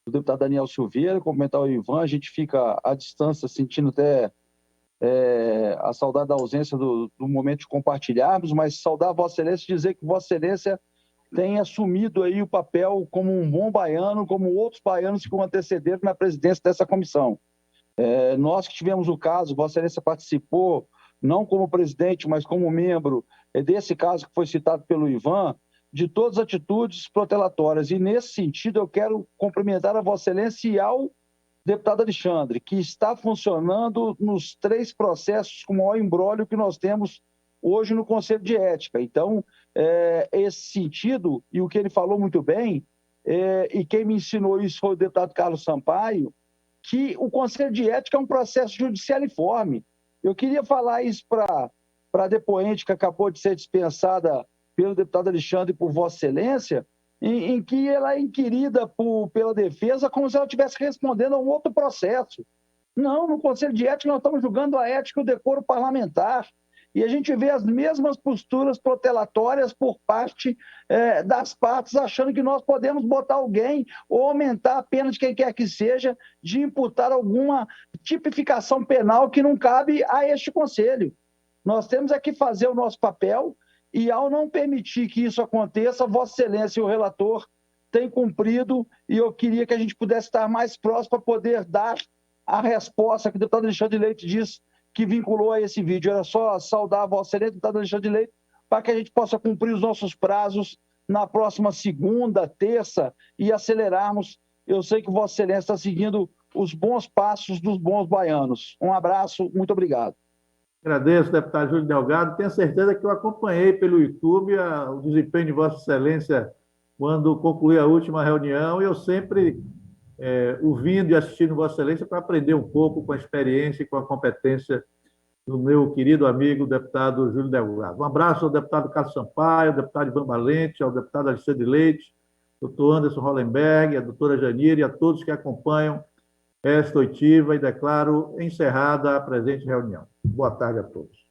deputado Daniel Silveira. Cumprimentar o Ivan, a gente fica à distância sentindo até a saudade da ausência do momento de compartilharmos, mas saudar Vossa Excelência e dizer que Vossa Excelência tem assumido aí o papel como um bom baiano, como outros baianos que o antecederam na presidência dessa comissão. Nós que tivemos o caso, Vossa Excelência participou, não como presidente, mas como membro desse caso que foi citado pelo Ivan, de todas as atitudes protelatórias. E, nesse sentido, eu quero cumprimentar a Vossa Excelência e ao deputado Alexandre, que está funcionando nos 3 processos com o maior imbróglio que nós temos hoje no Conselho de Ética. Então, esse sentido, e o que ele falou muito bem, e quem me ensinou isso foi o deputado Carlos Sampaio, que o Conselho de Ética é um processo judicialiforme. Eu queria falar isso para a depoente que acabou de ser dispensada pelo deputado Alexandre e por Vossa Excelência, em que ela é inquirida pela defesa como se ela estivesse respondendo a um outro processo. Não, no Conselho de Ética nós estamos julgando a ética e o decoro parlamentar. E a gente vê as mesmas posturas protelatórias por parte das partes, achando que nós podemos botar alguém ou aumentar a pena de quem quer que seja, de imputar alguma tipificação penal que não cabe a este Conselho. Nós temos aqui fazer o nosso papel e, ao não permitir que isso aconteça, Vossa Excelência e o relator têm cumprido, e eu queria que a gente pudesse estar mais próximo para poder dar a resposta que o deputado Alexandre de Leite disse que vinculou a esse vídeo. Era só saudar a Vossa Excelência, deputado Alexandre de Leite, para que a gente possa cumprir os nossos prazos na próxima segunda, terça e acelerarmos. Eu sei que Vossa Excelência está seguindo os bons passos dos bons baianos. Um abraço, muito obrigado. Agradeço, deputado Júlio Delgado. Tenho certeza que eu acompanhei pelo YouTube o desempenho de Vossa Excelência quando concluí a última reunião, e eu sempre ouvindo e assistindo Vossa Excelência para aprender um pouco com a experiência e com a competência do meu querido amigo, deputado Júlio Delgado. Um abraço ao deputado Carlos Sampaio, ao deputado Ivan Valente, ao deputado Alexandre de Leite, doutor Anderson Hollenberg, a doutora Janire e a todos que acompanham esta oitiva, e declaro encerrada a presente reunião. Boa tarde a todos.